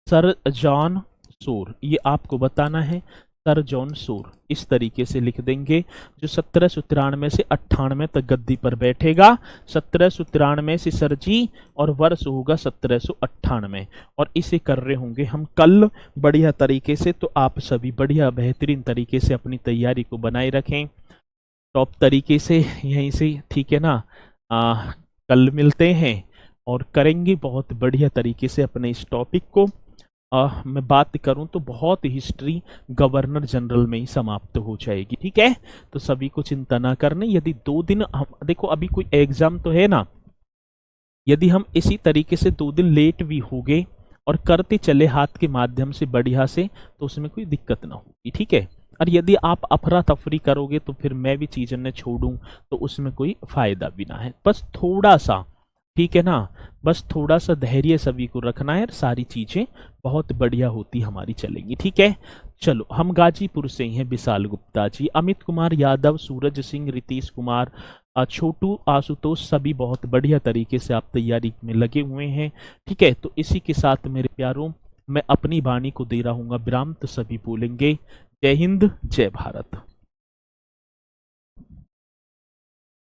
sir John Shore, ये आपको बताना है। सर जॉन शोर, इस तरीके से लिख देंगे, जो 1793 से 98 तक गद्दी पर बैठेगा। 1793 से सर जी, और वर्ष होगा 1798, और इसे कर रहे होंगे हम कल बढ़िया तरीके से। तो आप सभी बढ़िया बेहतरीन तरीके से अपनी तैयारी को बनाए रखें, टॉप तरीके से यहीं से, ठीक है ना। कल मिलते हैं और करेंगे बहुत बढ़िया तरीके से अपने इस टॉपिक को। मैं बात करूं तो बहुत हिस्ट्री गवर्नर जनरल में ही समाप्त हो जाएगी, ठीक है। तो सभी को चिंता ना करने। यदि 2 दिन हम देखो, अभी कोई एग्जाम तो है ना, यदि हम इसी तरीके से 2 दिन लेट भी हो गए और करते चले हाथ के माध्यम से बढ़िया से, तो उसमें कोई दिक्कत ना होगी, ठीक है। और यदि आप अफरा तफरी करोगे तो फिर मैं भी चीज़ें न छोड़ूं, तो उसमें कोई फायदा भी ना है। बस थोड़ा सा, ठीक है ना, बस थोड़ा सा धैर्य सभी को रखना है, सारी चीजें बहुत बढ़िया होती हमारी चलेंगी, ठीक है। चलो, हम गाजीपुर से ही हैं, विशाल गुप्ता जी, अमित कुमार यादव, सूरज सिंह, रितीश कुमार, छोटू, आशुतोष, सभी बहुत बढ़िया तरीके से आप तैयारी में लगे हुए हैं, ठीक है। तो इसी के साथ मेरे प्यारों, मैं अपनी वाणी को दे रहा हूँ विराम, तो सभी बोलेंगे जय हिंद, जय भारत।